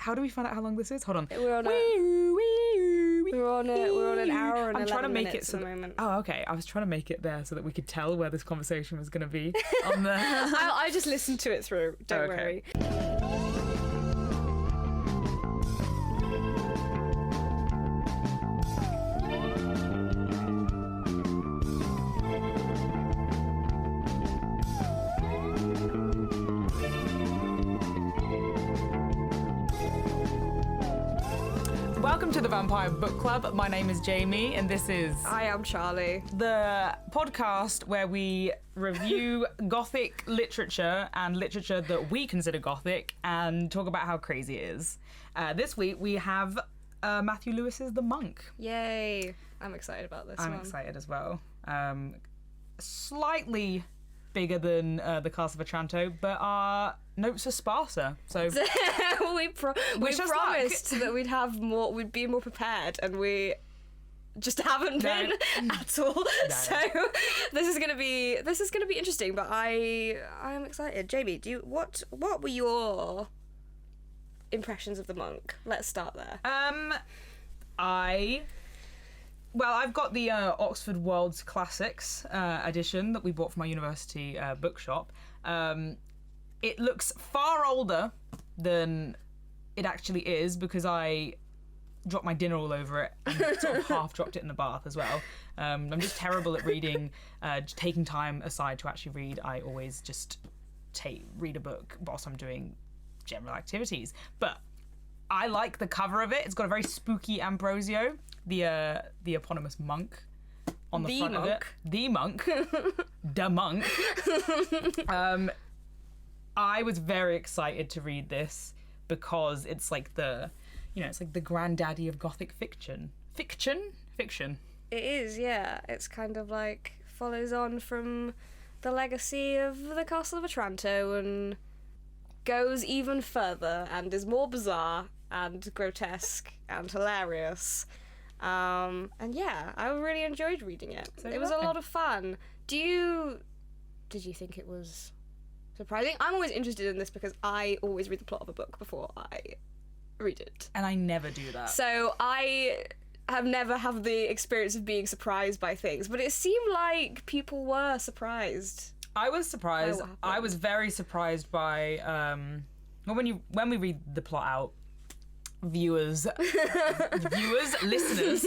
How do we find out how long this is? Hold on. We're on an hour and 11 minutes at the moment. Oh, okay. I was trying to make it there so that we could tell where this conversation was going to be. On the. I just listened to it through. Don't worry. Welcome to the Vampire Book Club. My name is Jamie, and this is... I am Charlie. The podcast where we review Gothic literature and literature that we consider Gothic and talk about how crazy it is. This week we have Matthew Lewis's The Monk. Yay. I'm excited about this one. I'm excited as well. Slightly bigger than the Castle of Otranto, but our notes are sparser. So we promised that we'd be more prepared, and we just haven't been at all. No. So this is gonna be interesting. But I am excited. Jamie, what were your impressions of The Monk? Let's start there. I've got the Oxford World's Classics edition that we bought from our university bookshop. It looks far older than it actually is because I dropped my dinner all over it and sort of half dropped it in the bath as well. I'm just terrible at reading, taking time aside to actually read. I always just read a book whilst I'm doing general activities. But I like the cover of it. It's got a very spooky Ambrosio, the eponymous monk on the front of it. The monk. The monk. I was very excited to read this because it's like it's like the granddaddy of Gothic fiction. Fiction. It is, yeah. It's kind of like follows on from the legacy of the Castle of Otranto and goes even further and is more bizarre and grotesque and hilarious. And yeah, I really enjoyed reading it. It was a lot of fun. Did you think it was surprising? I'm always interested in this because I always read the plot of a book before I read it. And I never do that. So I have never had the experience of being surprised by things, but it seemed like people were surprised. I was surprised. I was very surprised by when we read the plot out, viewers, listeners,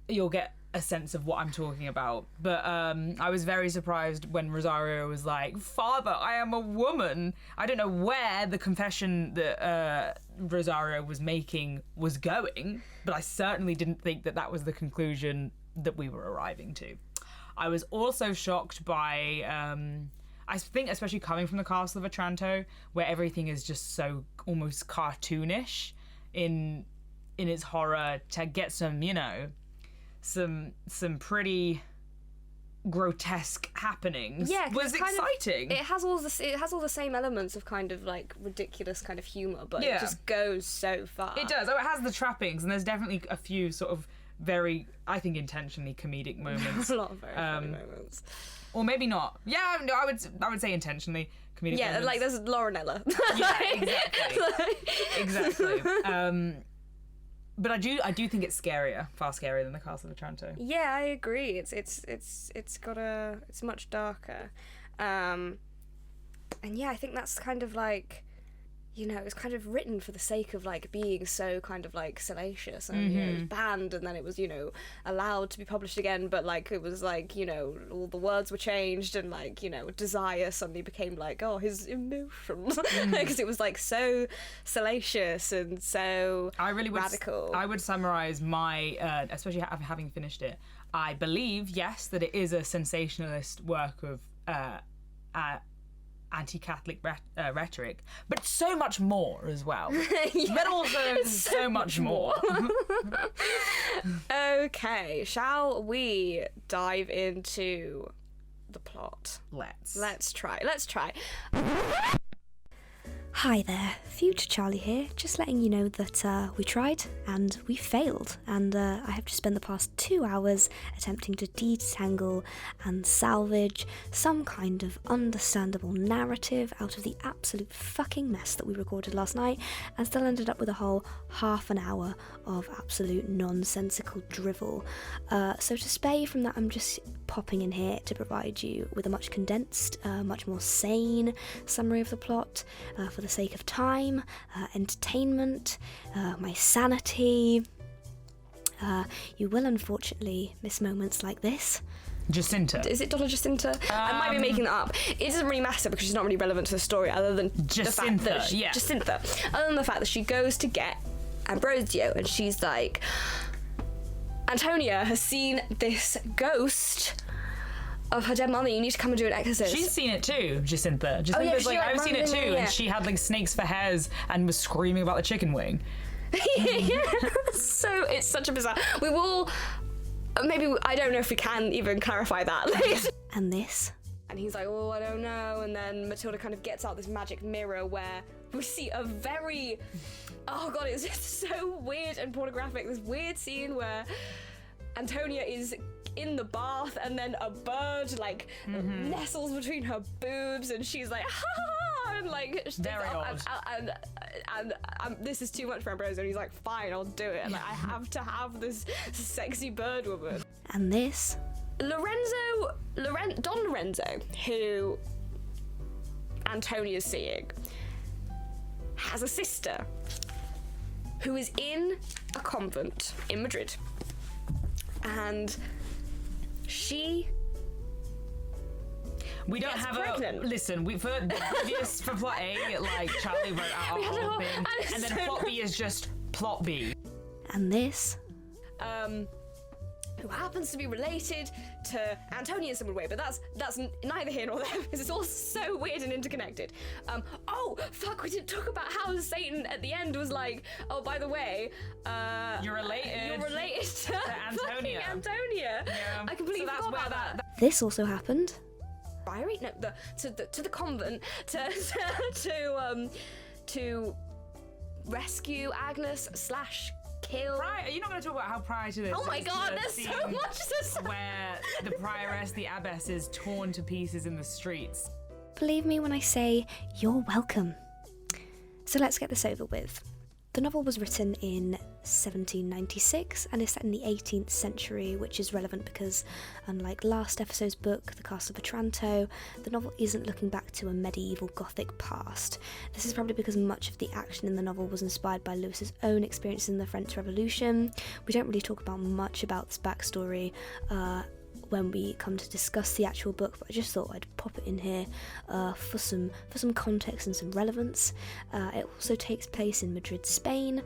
you'll get a sense of what I'm talking about. But I was very surprised when Rosario was like, "Father, I am a woman." I don't know where the confession that Rosario was making was going, but I certainly didn't think that was the conclusion that we were arriving to. I was also shocked by, I think especially coming from the Castle of Otranto, where everything is just so almost cartoonish in its horror, to get some, some pretty grotesque happenings. Yeah, was exciting. It has all the same elements of kind of like ridiculous kind of humour, but it just goes so far. It does. Oh, it has the trappings, and there's definitely a few sort of very, I think, intentionally comedic moments. A lot of very funny moments. Or maybe not. Yeah, no, I would say intentionally comedic moments. Yeah, like there's Laurenella. Yeah, exactly. But I do think it's far scarier than the Castle of Otranto. Yeah, I agree. It's much darker. And yeah, I think that's kind of like, it's kind of written for the sake of like being so kind of like salacious, and it was banned, and then it was allowed to be published again, but like it was like all the words were changed, and like desire suddenly became like his emotions because it was like so salacious and so radical. I would summarize my especially having finished it, I believe that it is a sensationalist work of anti-Catholic rhetoric, but so much more as well. But also so much more. Okay, shall we dive into the plot? Let's try. Hi there. Future Charlie here, just letting you know that we tried and we failed, and I have just spent the past 2 hours attempting to detangle and salvage some kind of understandable narrative out of the absolute fucking mess that we recorded last night, and still ended up with a whole half an hour of absolute nonsensical drivel. So to spare you from that, I'm just popping in here to provide you with a much condensed, much more sane summary of the plot, for the sake of time, entertainment, my sanity. You will unfortunately miss moments like this. Jacinta. Is it Donna Jacinta? I might be making that up. It doesn't really matter because she's not really relevant to the story, other than Jacinta, the fact that Jacinta. Other than the fact that she goes to get Ambrosio, and she's like, Antonia has seen this ghost of her dead mother. You need to come and do an exorcism. She's seen it too, Jacinta. Jacinta's like, I've seen it too, and she had like snakes for hairs and was screaming about the chicken wing. Yeah, so it's such a bizarre. We will. Maybe I don't know if we can even clarify that. And this. And he's like, oh, I don't know. And then Matilda kind of gets out this magic mirror where we see a very, oh god, it's just so weird and pornographic. This weird scene where Antonia is in the bath and then a bird like nestles between her boobs and she's like, ha ha ha, and like very odd. And this is too much for Ambrosio, and he's like, fine, I'll do it. And like, I have to have this sexy bird woman. And this. Don Lorenzo, who Antonia's seeing, has a sister who is in a convent in Madrid, and we don't have pregnant. Listen, for previous for plot A, like Charlie wrote out a whole thing, and then plot B is just plot B. And this, who happens to be related to Antonia in some way, but that's neither here nor there because it's all so weird and interconnected. Oh fuck, we didn't talk about how Satan at the end was like, oh, by the way, you're related to Antonia. Antonia. Yeah. I completely forgot about that. This also happened. Priory? No, to the convent to rescue Agnes / kill. Are you not going to talk about how prior to this? Oh my god, there's so much to say. Where the prioress, the abbess, is torn to pieces in the streets. Believe me when I say you're welcome. So let's get this over with. The novel was written in 1796 and is set in the 18th century, which is relevant because, unlike last episode's book, The Castle of Otranto, the novel isn't looking back to a medieval Gothic past. This is probably because much of the action in the novel was inspired by Lewis's own experiences in the French Revolution. We don't really talk about much about this backstory when we come to discuss the actual book, but I just thought I'd pop it in here for some context and some relevance. It also takes place in Madrid, Spain,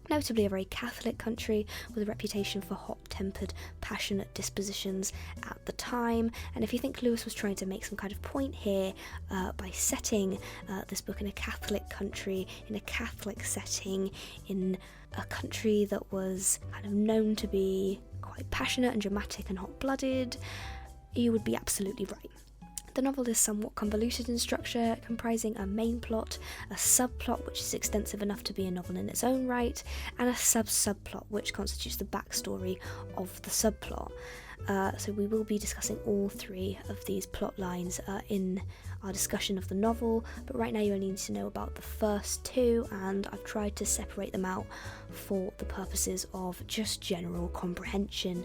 notably a very Catholic country with a reputation for hot-tempered, passionate dispositions at the time. And if you think Lewis was trying to make some kind of point here by setting this book in a Catholic country, in a Catholic setting, in a country that was kind of known to be quite passionate and dramatic and hot-blooded, you would be absolutely right. The novel is somewhat convoluted in structure, comprising a main plot, a subplot which is extensive enough to be a novel in its own right, and a subplot which constitutes the backstory of the subplot. So we will be discussing all three of these plot lines in our discussion of the novel, but right now you only need to know about the first two, and I've tried to separate them out for the purposes of just general comprehension.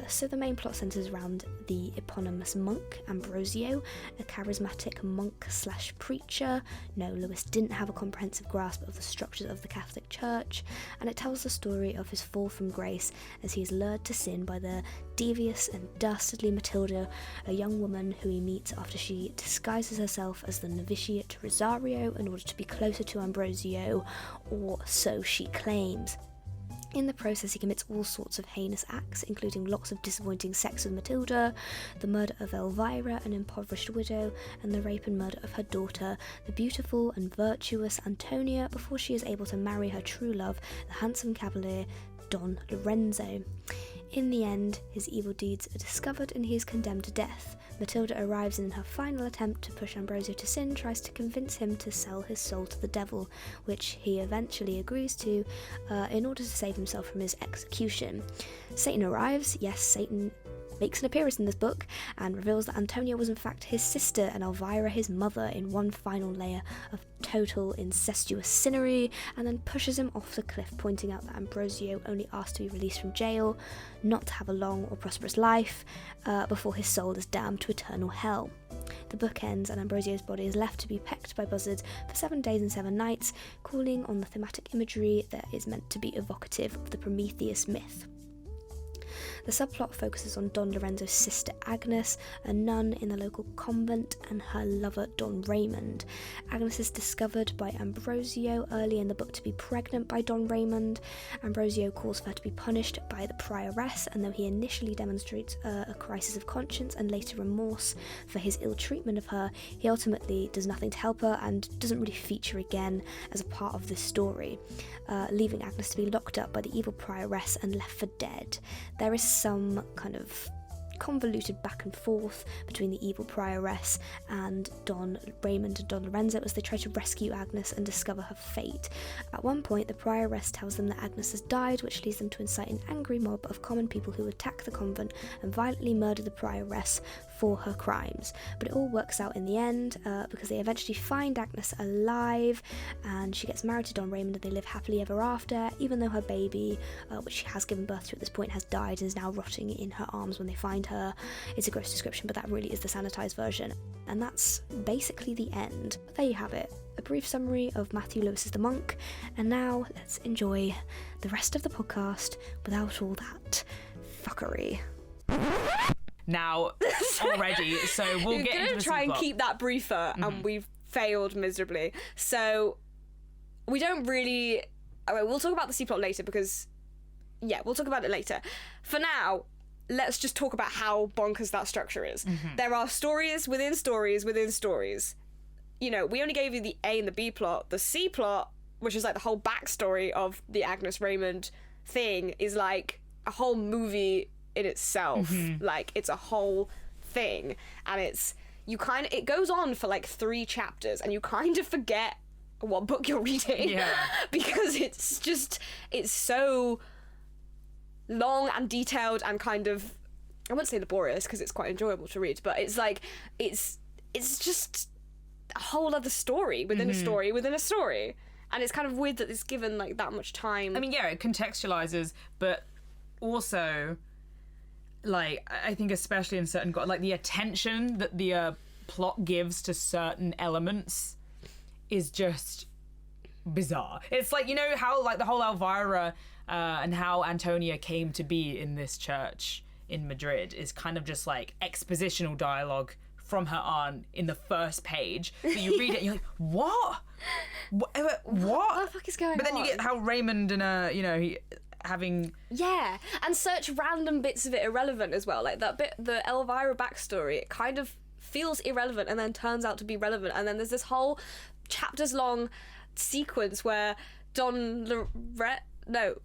So the main plot centres around the eponymous monk, Ambrosio, a charismatic monk/preacher. No, Lewis didn't have a comprehensive grasp of the structures of the Catholic Church, and it tells the story of his fall from grace as he is lured to sin by the devious and dastardly Matilda, a young woman who he meets after she disguises herself as the novitiate Rosario in order to be closer to Ambrosio, or so she claims. In the process, he commits all sorts of heinous acts, including lots of disappointing sex with Matilda, the murder of Elvira, an impoverished widow, and the rape and murder of her daughter, the beautiful and virtuous Antonia, before she is able to marry her true love, the handsome cavalier Don Lorenzo. In the end, his evil deeds are discovered and he is condemned to death. Matilda arrives and in her final attempt to push Ambrosio to sin, tries to convince him to sell his soul to the devil, which he eventually agrees to in order to save himself from his execution. Satan arrives. Yes, Satan makes an appearance in this book and reveals that Antonia was in fact his sister and Elvira his mother in one final layer of total incestuous sinnery, and then pushes him off the cliff, pointing out that Ambrosio only asked to be released from jail, not to have a long or prosperous life, before his soul is damned to eternal hell. The book ends and Ambrosio's body is left to be pecked by buzzards for 7 days and 7 nights, calling on the thematic imagery that is meant to be evocative of the Prometheus myth. The subplot focuses on Don Lorenzo's sister Agnes, a nun in the local convent, and her lover Don Raymond. Agnes is discovered by Ambrosio early in the book to be pregnant by Don Raymond. Ambrosio calls for her to be punished by the prioress, and though he initially demonstrates a crisis of conscience and later remorse for his ill treatment of her, he ultimately does nothing to help her and doesn't really feature again as a part of this story, leaving Agnes to be locked up by the evil prioress and left for dead. There is some kind of convoluted back and forth between the evil prioress and Don Raymond and Don Lorenzo as they try to rescue Agnes and discover her fate. At one point, the prioress tells them that Agnes has died, which leads them to incite an angry mob of common people who attack the convent and violently murder the prioress for her crimes. But it all works out in the end because they eventually find Agnes alive and she gets married to Don Raymond and they live happily ever after, even though her baby, which she has given birth to at this point, has died and is now rotting in her arms when they find her. It's a gross description, but that really is the sanitized version. And that's basically the end. But there you have it. A brief summary of Matthew Lewis's The Monk. And now let's enjoy the rest of the podcast without all that fuckery. Now, already, so we'll get into the We're going to try and subplot. keep that briefer, and we've failed miserably. So, we don't really... Okay, we'll talk about the C-plot later because... Yeah, we'll talk about it later. For now, let's just talk about how bonkers that structure is. There are stories within stories within stories. You know, we only gave you the A and the B plot. The C plot, which is like the whole backstory of the Agnes Raymond thing, is like a whole movie in itself. Like, it's a whole thing. And it goes on for like 3 chapters and you kind of forget what book you're reading. Yeah. Because it's so long and detailed and kind of, I wouldn't say laborious because it's quite enjoyable to read, but it's like it's just a whole other story within a story within a story, and it's kind of weird that it's given like that much time. I mean, yeah, it contextualizes, but also, like, I think especially in certain, like, the attention that the plot gives to certain elements is just bizarre. It's like, you know how, like, the whole Elvira and how Antonia came to be in this church in Madrid is kind of just like expositional dialogue from her aunt in the first page. So you read it and you're like, what? What the fuck is going on? But then you get how Raymond and, he having... Yeah, and such random bits of it irrelevant as well. Like that bit, the Elvira backstory, it kind of feels irrelevant and then turns out to be relevant. And then there's this whole chapters-long sequence where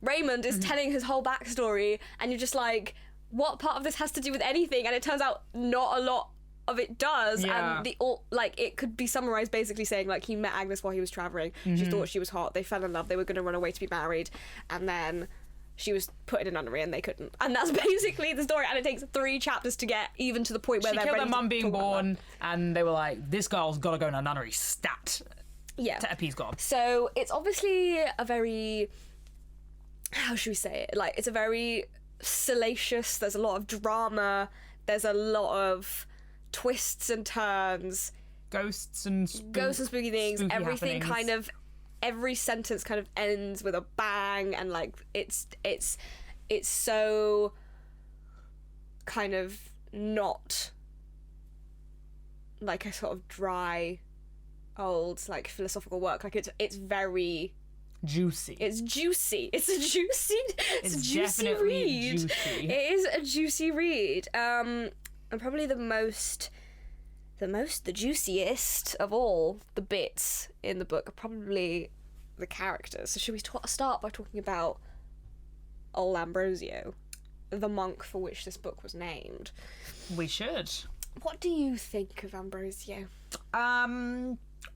Raymond is telling his whole backstory, and you're just like, what part of this has to do with anything? And it turns out not a lot of it does. Yeah. And it could be summarized basically saying like he met Agnes while he was traveling. She thought she was hot. They fell in love. They were going to run away to be married, and then she was put in a nunnery and they couldn't. And that's basically the story. And it takes 3 chapters to get even to the point where She they're killed ready her mum to being talk about born, and they were like, this girl's got to go in a nunnery stat that. Yeah. to appease God. So it's obviously a very, how should we say it? Like, it's a very salacious, there's a lot of drama, there's a lot of twists and turns. Ghosts and Spooky things. spooky Everything happenings. kind of, every sentence kind of ends with a bang, and like, it's so kind of not like a sort of dry, old, like, philosophical work. Like, it's very juicy. It's juicy. It's a juicy. It's a juicy definitely read. juicy. It is a juicy read. And probably the juiciest of all the bits in the book are probably the characters. So should we start by talking about old Ambrosio, the monk for which this book was named? We should. What do you think of Ambrosio?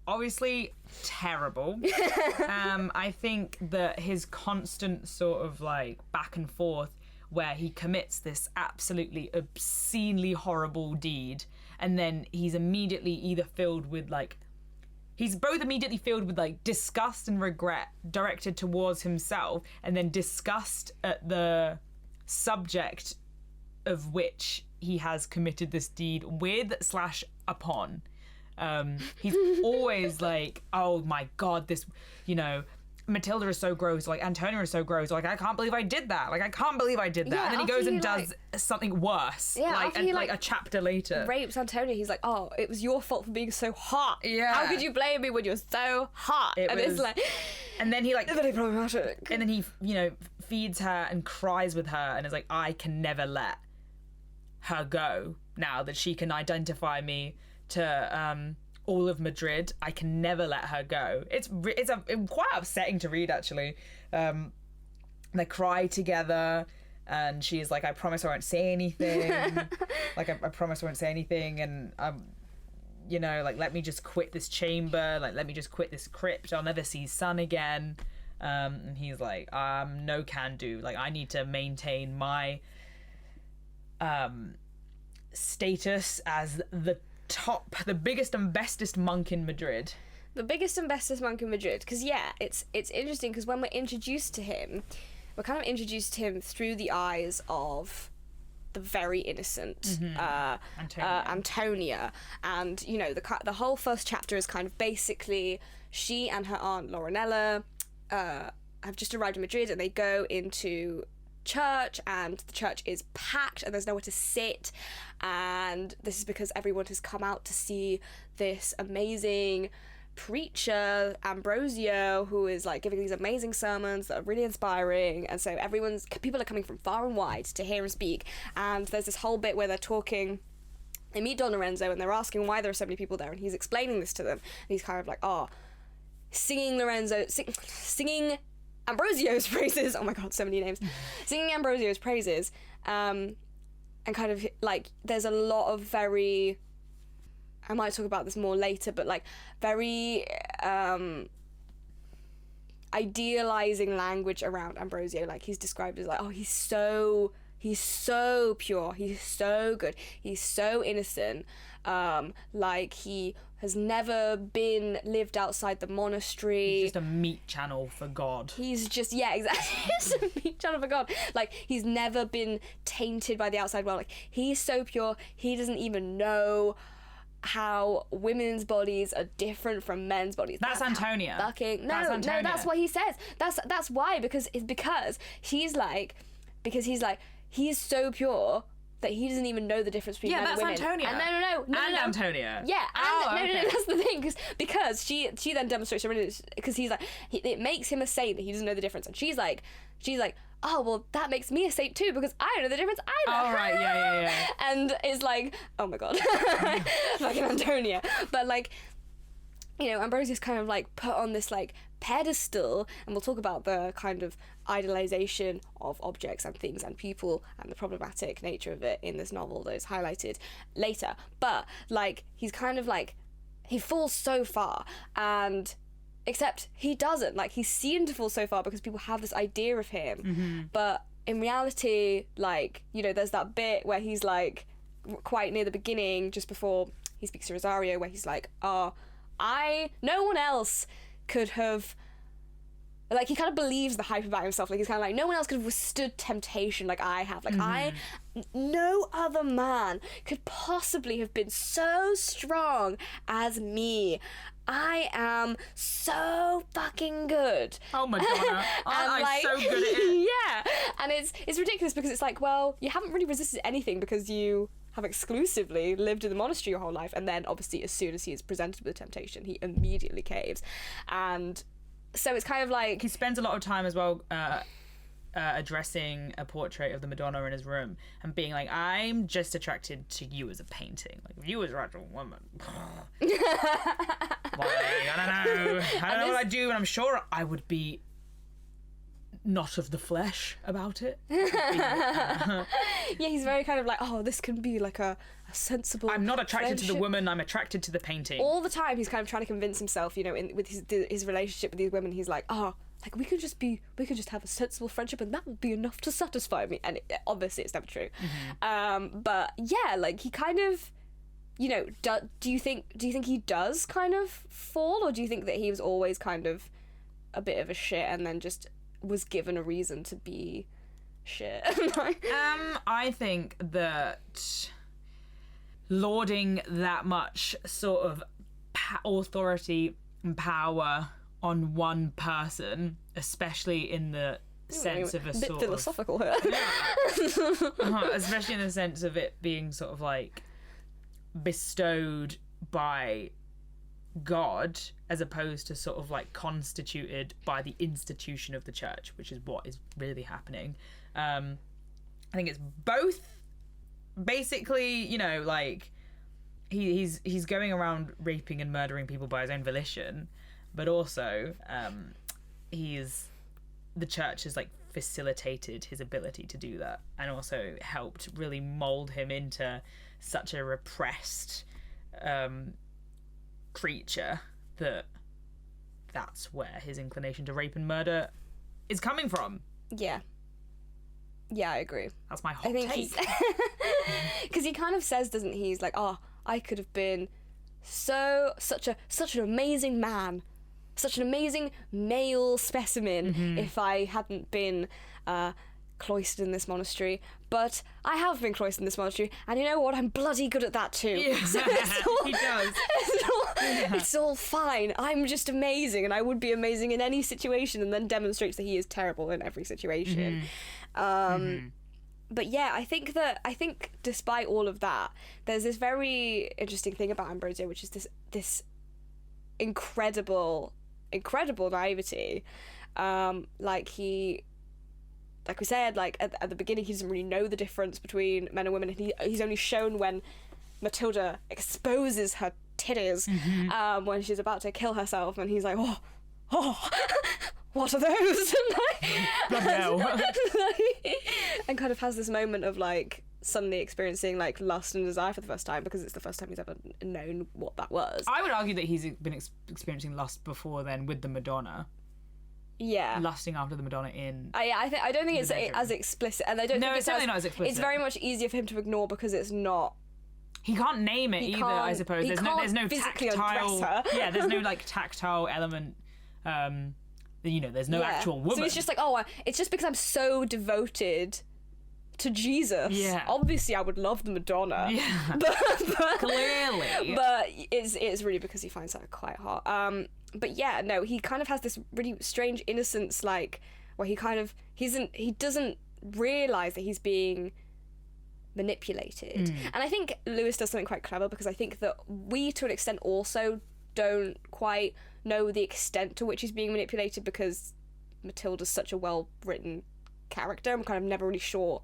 Obviously terrible. I think that his constant sort of like back and forth where he commits this absolutely obscenely horrible deed and then he's immediately either filled with like he's both immediately filled with like disgust and regret directed towards himself and then disgust at the subject of which he has committed this deed with/upon. He's always like, oh my god, this, you know, Matilda is so gross, like Antonia is so gross, like I can't believe I did that, like I can't believe I did that. Yeah, and then he goes and does something worse, Yeah, like, after and, he, like a chapter later. Rapes Antonia, he's like, oh, it was your fault for being so hot. Yeah. How could you blame me when you're so hot? It's like, and then he like, very problematic. and then he, you know, feeds her and cries with her and is like, I can never let her go now that she can identify me to all of Madrid. I can never let her go. It's quite upsetting to read, actually. They cry together and she's like, I promise I won't say anything. Like I promise I won't say anything, and you know, like, let me just quit this chamber, like let me just quit this crypt, I'll never see sun again. And he's like, no can do, like I need to maintain my status as the biggest and bestest monk in Madrid. The biggest and bestest monk in Madrid. Because, yeah, it's interesting because when we're introduced to him, we're kind of introduced to him through the eyes of the very innocent Antonia. And, you know, the whole first chapter is kind of basically she and her aunt Laurinella have just arrived in Madrid and they go into church and the church is packed and there's nowhere to sit, and this is because everyone has come out to see this amazing preacher Ambrosio who is like giving these amazing sermons that are really inspiring, and so people are coming from far and wide to hear him speak. And there's this whole bit where they're talking, they meet Don Lorenzo and they're asking why there are so many people there, and he's explaining this to them and he's kind of like, singing Ambrosio's praises. Oh my god, so many names. Singing Ambrosio's praises, and kind of like there's a lot of very, I might talk about this more later, but like very idealizing language around Ambrosio. Like he's described as like, oh, he's so pure, he's so good, he's so innocent, like he has never been lived outside the monastery. He's just a meat channel for God. He's just, yeah, exactly. He's a meat channel for God. Like, he's never been tainted by the outside world. Like, he's so pure, he doesn't even know how women's bodies are different from men's bodies. That's Antonia. No, that's what he says. That's why, because he's so pure that he doesn't even know the difference between men and women. Yeah, that's Antonia. And no. Antonia. Yeah, no, that's the thing, because she then demonstrates, because he's like, it makes him a saint that he doesn't know the difference, and she's like, oh, well, that makes me a saint too, because I don't know the difference either. Oh, right, yeah. And it's like, oh my god, fucking Antonia. But like, you know, Ambrosius kind of like put on this like pedestal, and we'll talk about the kind of idolization of objects and things and people and the problematic nature of it in this novel that is highlighted later. But like, he's kind of like, he falls so far, and except he doesn't. Like, he's seen to fall so far because people have this idea of him, but in reality, like, you know, there's that bit where he's like quite near the beginning, just before he speaks to Rosario, where he's like, no one else could have, like, he kind of believes the hype about himself. Like, he's kind of like, no one else could have withstood temptation like I have. Like, no other man could possibly have been so strong as me. I am so fucking good. Oh my god, I'm like, so good at it. Yeah, and it's ridiculous because it's like, well, you haven't really resisted anything because you have exclusively lived in the monastery your whole life, and then obviously as soon as he is presented with temptation, he immediately caves. And So it's kind of like he spends a lot of time as well addressing a portrait of the Madonna in his room and being like, I'm just attracted to you as a painting. Like, if you was an actual woman. Like, I don't know what I'd do, and I'm sure I would be not of the flesh about it. yeah, he's very kind of like, oh, this can be like a sensible I'm not attracted to the friendship. woman, I'm attracted to the painting. All the time he's kind of trying to convince himself, with his relationship with these women, he's like, oh, like we could just have a sensible friendship and that would be enough to satisfy me. And obviously it's never true. But yeah, like he kind of, do you think he does kind of fall, or do you think that he was always kind of a bit of a shit and then just was given a reason to be shit? I think that lauding that much sort of authority and power on one person, especially in the sense of a bit sort philosophical here. especially in the sense of it being sort of like bestowed by God as opposed to sort of like constituted by the institution of the church, which is what is really happening. I think it's both. Basically, like he's going around raping and murdering people by his own volition, but also the church has like facilitated his ability to do that, and also helped really mold him into such a repressed creature that's where his inclination to rape and murder is coming from. Yeah, I agree. That's my hot I think take. Because he kind of says, doesn't he? He's like, oh, I could have been such an amazing man, such an amazing male specimen if I hadn't been cloistered in this monastery. But I have been cloistered in this monastery, and you know what? I'm bloody good at that too. Yeah, So he does. It's all fine. I'm just amazing, and I would be amazing in any situation, and then demonstrates that he is terrible in every situation. But yeah, I think despite all of that, there's this very interesting thing about Ambrosio, which is this incredible naivety. Like we said, like at the beginning, he doesn't really know the difference between men and women, and he's only shown when Matilda exposes her titties when she's about to kill herself, and he's like, oh, what are those? And kind of has this moment of like suddenly experiencing like lust and desire for the first time, because it's the first time he's ever known what that was. I would argue that he's been experiencing lust before then with the Madonna. Yeah, lusting after the Madonna in. I don't think it's as explicit, and I don't. No, think it's certainly not as explicit. It's very much easier for him to ignore because it's not. He can't name it either, I suppose. There's no physically tactile. undress her. Yeah, there's no like tactile element. There's no actual woman. So it's just like, it's just because I'm so devoted to Jesus. Yeah. Obviously, I would love the Madonna. Yeah. But clearly. But it's really because he finds that quite hot. But yeah, no, he kind of has this really strange innocence, like where he doesn't realise that he's being manipulated. And I think Lewis does something quite clever, because I think that we, to an extent, also don't quite know the extent to which he's being manipulated, because Matilda's such a well-written character. I'm kind of never really sure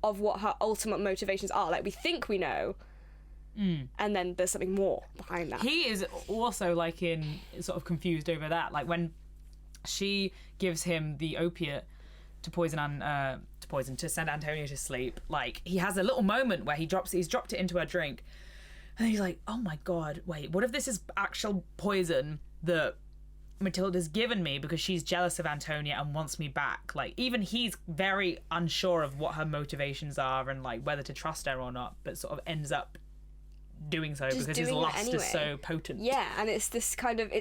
of what her ultimate motivations are. Like, we think we know, and then there's something more behind that. He is also like sort of confused over that. Like when she gives him the opiate to send Antonio to sleep, like he has a little moment where he's dropped it into her drink, and he's like, oh my god, wait, what if this is actual poison that Matilda's given me because she's jealous of Antonia and wants me back? Like, even he's very unsure of what her motivations are and like whether to trust her or not, but sort of ends up doing so because his lust is so potent. Yeah, and it's this very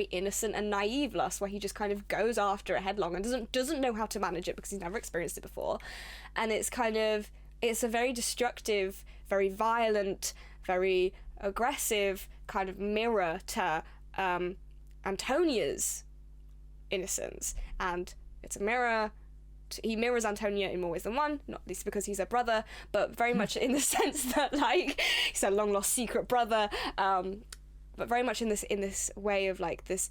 innocent and naive lust where he just kind of goes after it headlong and doesn't know how to manage it because he's never experienced it before. And it's a very destructive, very violent, very aggressive kind of mirror to Antonia's innocence, and it's a mirror. He mirrors Antonia in more ways than one, not least because he's her brother, but very much in the sense that like he's a long lost secret brother. but very much in this way of like this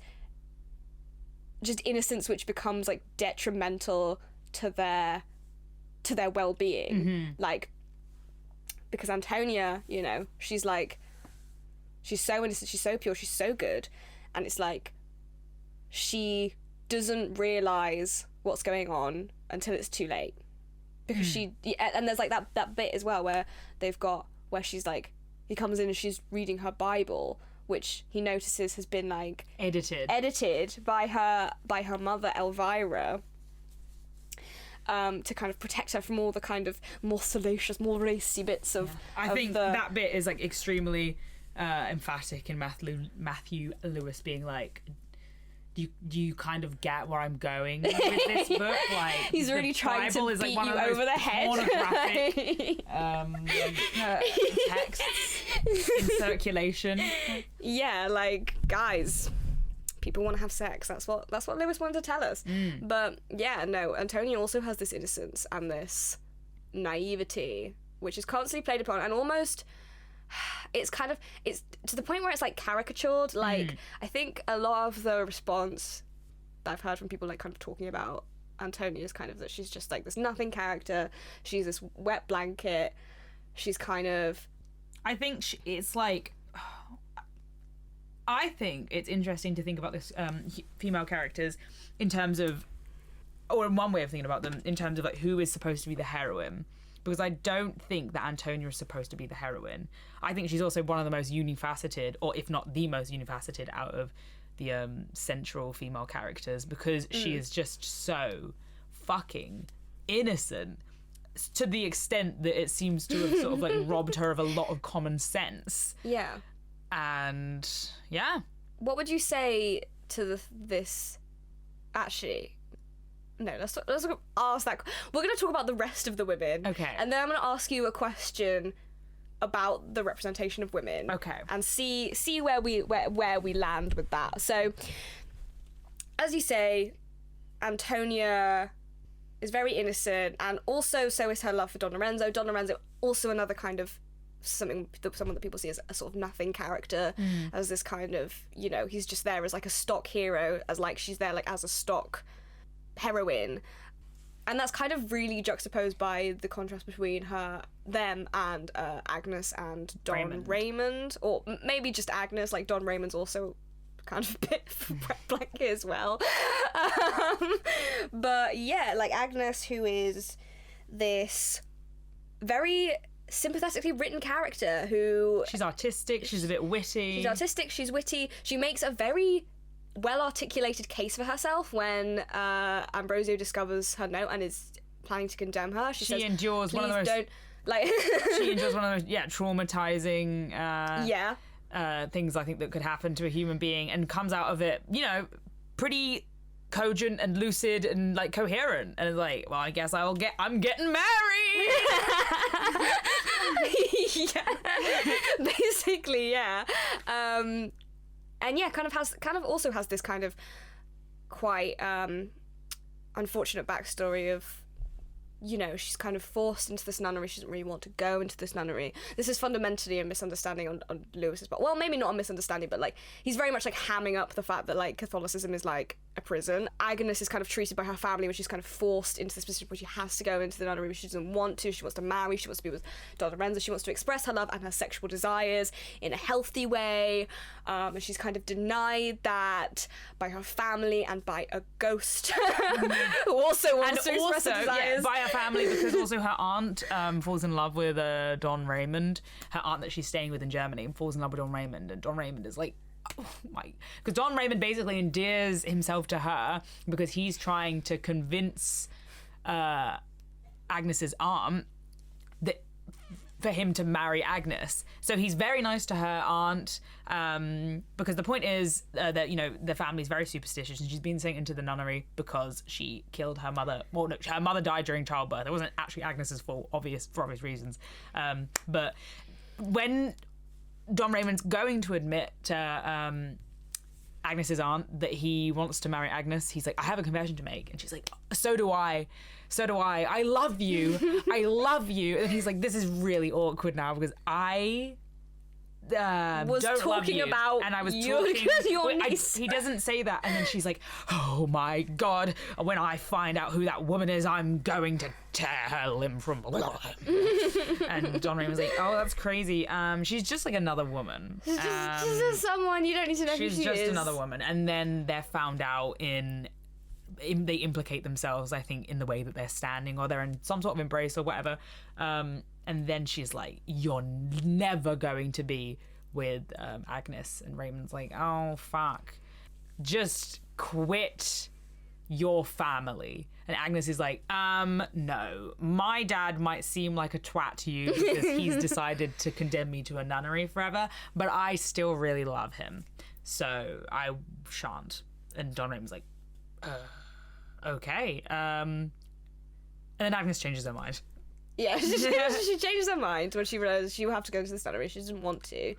just innocence which becomes like detrimental to their well-being. Like, because Antonia, you know, she's so innocent, she's so pure, she's so good, and it's like she doesn't realize what's going on until it's too late, because and there's like that bit as well where she's like, he comes in and she's reading her Bible, which he notices has been like edited by her mother Elvira, to kind of protect her from all the kind of more salacious, more racy bits of. I think that bit is like extremely emphatic in Matthew Lewis being like, do you kind of get where I'm going with this book? Like, he's really trying to beat you over the head. Pornographic texts in circulation. Yeah, like, guys, people want to have sex. That's what Lewis wanted to tell us. But yeah, no, Antonia also has this innocence and this naivety, which is constantly played upon, and almost it's to the point where it's like caricatured. Like, I think a lot of the response that I've heard from people like kind of talking about Antonia is kind of that she's just like this nothing character. She's this wet blanket. She's kind of, I think it's like, I think it's interesting to think about this female characters in terms of, or in one way of thinking about them in terms of like who is supposed to be the heroine, because I don't think that Antonia is supposed to be the heroine. I think she's also one of the most unifaceted, or if not the most unifaceted, out of the central female characters, because she is just so fucking innocent to the extent that it seems to have sort of like robbed her of a lot of common sense. yeah. And yeah. What would you say to this? Actually, no. Let's ask that. We're going to talk about the rest of the women. Okay. And then I'm going to ask you a question about the representation of women. Okay. And see where we land with that. So, as you say, Antonia is very innocent, and also so is her love for Don Lorenzo. Don Lorenzo, also another kind of someone that people see as a sort of nothing character, as this kind of, you know, he's just there as like a stock hero, as like she's there like as a stock heroine, and that's kind of really juxtaposed by the contrast between them and Agnes and Don Raymond, or maybe just Agnes. Like, Don Raymond's also kind of a bit wet blanket as well. But yeah, like Agnes, who is this very sympathetically written character who... She's artistic, she's a bit witty. She's artistic, she's witty. She makes a very well-articulated case for herself when Ambrosio discovers her note and is planning to condemn her. She endures one of the most... don't... Like... She endures one of the most, traumatising... things I think that could happen to a human being, and comes out of it, you know, pretty cogent and lucid and like coherent, and is like, well, I guess I'm getting married. Yeah, basically, yeah. And yeah, kind of also has this kind of quite unfortunate backstory of, you know, she's kind of forced into this nunnery. She doesn't really want to go into this nunnery. This is fundamentally a misunderstanding on Lewis's part. Well, maybe not a misunderstanding, but like he's very much like hamming up the fact that like Catholicism is like a prison. Agnes is kind of treated by her family where she's kind of forced into this position where she has to go into the nunnery, but she doesn't want to. She wants to marry. She wants to be with Don Lorenzo. She wants to express her love and her sexual desires in a healthy way. And she's kind of denied that by her family and by a ghost who also wants to express her desires. By her family, because also her aunt falls in love with Don Raymond. Her aunt that she's staying with in Germany falls in love with Don Raymond, and Don Raymond is like, oh my, because Don Raymond basically endears himself to her because he's trying to convince Agnes's aunt that for him to marry Agnes. So he's very nice to her aunt, because the point is that, you know, the family's very superstitious, and she's been sent into the nunnery because she killed her mother. Well, no, her mother died during childbirth. It wasn't actually Agnes's fault, for obvious reasons. But when Don Raymond's going to admit to Agnes's aunt that he wants to marry Agnes, he's like, I have a confession to make. And she's like, so do I. I love you. I love you. And he's like, this is really awkward now because I was don't love talking you. about and I was your, talking. your niece. He doesn't say that, and then she's like, "Oh my god! When I find out who that woman is, I'm going to tear her limb from below." And Don Raymond's like, "Oh, that's crazy. She's just like another woman. She's just someone you don't need to know who she is. She's just another woman." And then they're found out they implicate themselves, I think, in the way that they're standing, or they're in some sort of embrace or whatever. And then she's like, "You're never going to be with Agnes." And Raymond's like, "Oh, fuck. Just quit your family." And Agnes is like, no. My dad might seem like a twat to you because he's decided to condemn me to a nunnery forever, but I still really love him. So I shan't." And Don Raymond's like, okay. And then Agnes changes her mind. Yeah, she changes her mind when she realizes she will have to go to the nunnery. She doesn't want to.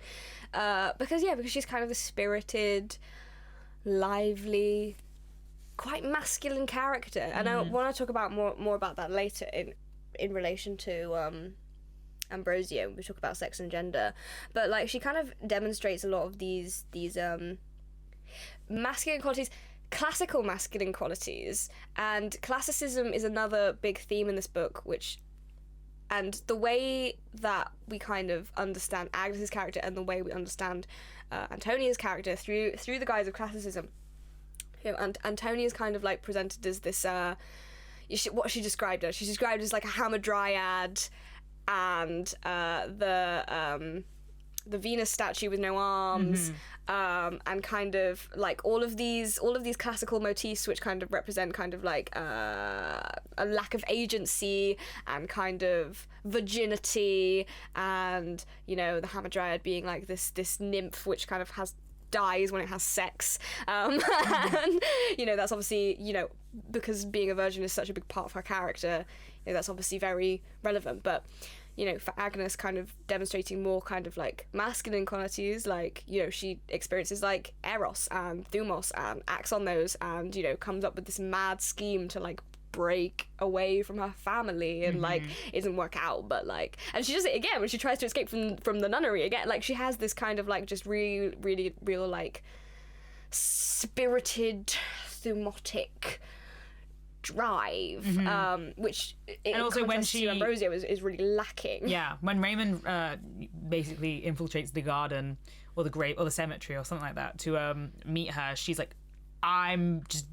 Because she's kind of a spirited, lively, quite masculine character. And I want to talk about more about that later in relation to Ambrosio. We talk about sex and gender. But like she kind of demonstrates a lot of these masculine qualities, classical masculine qualities. And classicism is another big theme in this book, and the way that we kind of understand Agnes's character and the way we understand Antonia's character through the guise of classicism. And Antonia's kind of like presented as this, what she described as. She's described as like a hamadryad, and the Venus statue with no arms, and kind of like all of these classical motifs which kind of represent kind of like a lack of agency and kind of virginity, and the hamadryad being like this nymph which kind of dies when it has sex, and that's obviously because being a virgin is such a big part of her character, that's obviously very relevant. But for Agnes, kind of demonstrating more kind of like masculine qualities, like she experiences like eros and thumos and acts on those, and comes up with this mad scheme to like break away from her family, and like it doesn't work out, but like, and she does it again when she tries to escape from the nunnery again. Like she has this kind of like just really real like spirited thumotic drive, which and also when she Ambrosio is really lacking. Yeah, when Raymond basically infiltrates the garden or the grave or the cemetery or something like that to meet her, she's like,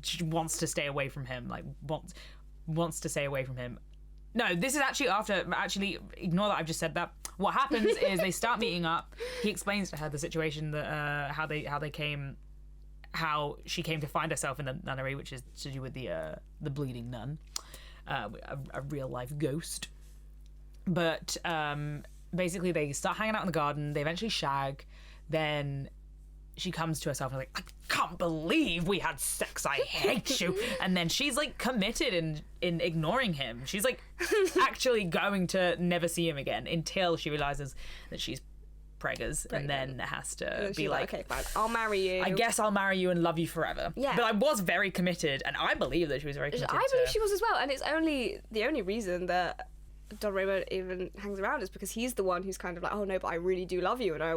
she wants to stay away from him, like wants to stay away from him. No, this is actually ignore that I've just said that. What happens is they start meeting up. He explains to her the situation, that how she came to find herself in the nunnery, which is to do with the bleeding nun, a real life ghost. But basically they start hanging out in the garden. They eventually shag. Then she comes to herself and like, "I can't believe we had sex. I hate you." And then she's like committed in ignoring him. She's like actually going to never see him again until she realizes that she's preggers, and then has to be like, "Okay, fine, I'll marry you. I guess I'll marry you and love you forever." Yeah. But I was very committed, and I believe that she was very committed. I believe she was as well, and it's the only reason that Don Raymond even hangs around is because he's the one who's kind of like, "Oh no, but I really do love you, and I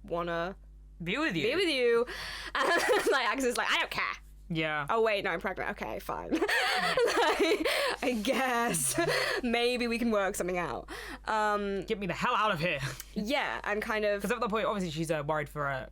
wanna be with you." And like Agnes is like, "I don't care." Yeah. "Oh wait, no, I'm pregnant. Okay, fine." Like, I guess maybe we can work something out. Get me the hell out of here. Yeah, and kind of because at that point, obviously, she's worried for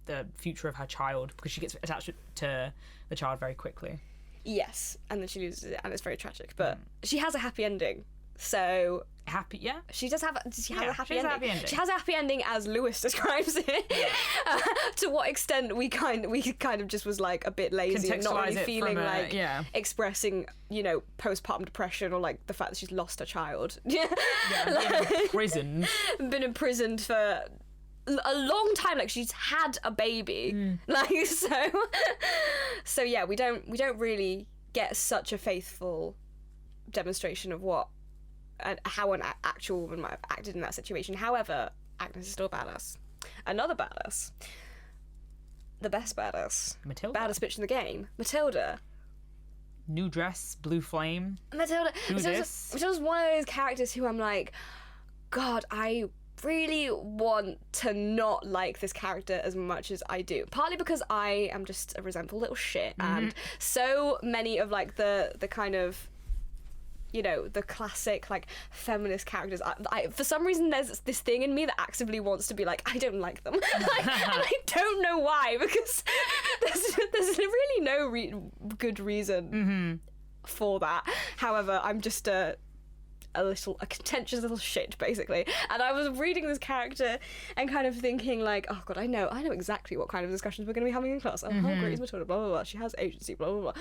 the future of her child, because she gets attached to the child very quickly. Yes, and then she loses it, and it's very tragic. But she has a happy ending. So happy, yeah. She does have. She has a happy ending. She has a happy ending, as Lewis describes it. Yeah. To what extent we kind of just was like a bit lazy and not really feeling like expressing postpartum depression, or like the fact that she's lost her child. Yeah. Been imprisoned for a long time. Like she's had a baby. Like so yeah. We don't really get such a faithful demonstration of how an actual woman might have acted in that situation. However, Agnes is still a badass. Another badass. The best badass. Matilda. Baddest bitch in the game. Matilda. New dress, blue flame. Matilda's one of those characters who I'm like, God, I really want to not like this character as much as I do. Partly because I am just a resentful little shit, and so many of like the kind of, you know, the classic like feminist characters, I for some reason there's this thing in me that actively wants to be like, I don't like them. And I don't know why, because there's really no good reason for that. However, I'm just a contentious little shit, basically. And I was reading this character and kind of thinking like, oh god, I know exactly what kind of discussions we're going to be having in class. Oh, how great is Matilda, blah blah blah, she has agency, blah blah blah,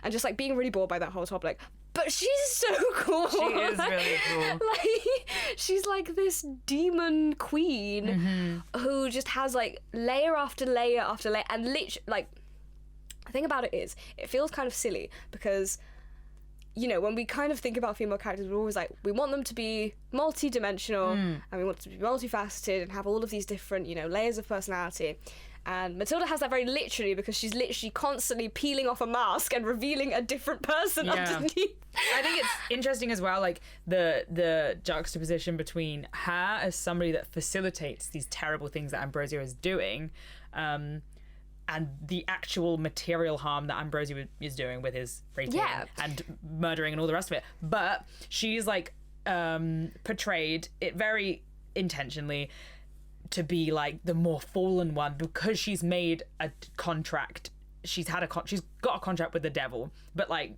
and just like being really bored by that whole topic. But she's so cool. She is really cool. Like, she's like this demon queen who just has like layer after layer after layer, and literally, like, the thing about it is, it feels kind of silly because, you know, when we kind of think about female characters, we're always like, we want them to be multi-dimensional and we want them to be multifaceted and have all of these different, you know, layers of personality. And Matilda has that very literally, because she's literally constantly peeling off a mask and revealing a different person underneath. I think it's interesting as well, like the juxtaposition between her as somebody that facilitates these terrible things that Ambrosio is doing, and the actual material harm that Ambrosio is doing with his raping and murdering and all the rest of it. But she's like portrayed it very intentionally to be like the more fallen one, because she's made a contract. She's got a contract with the devil. But like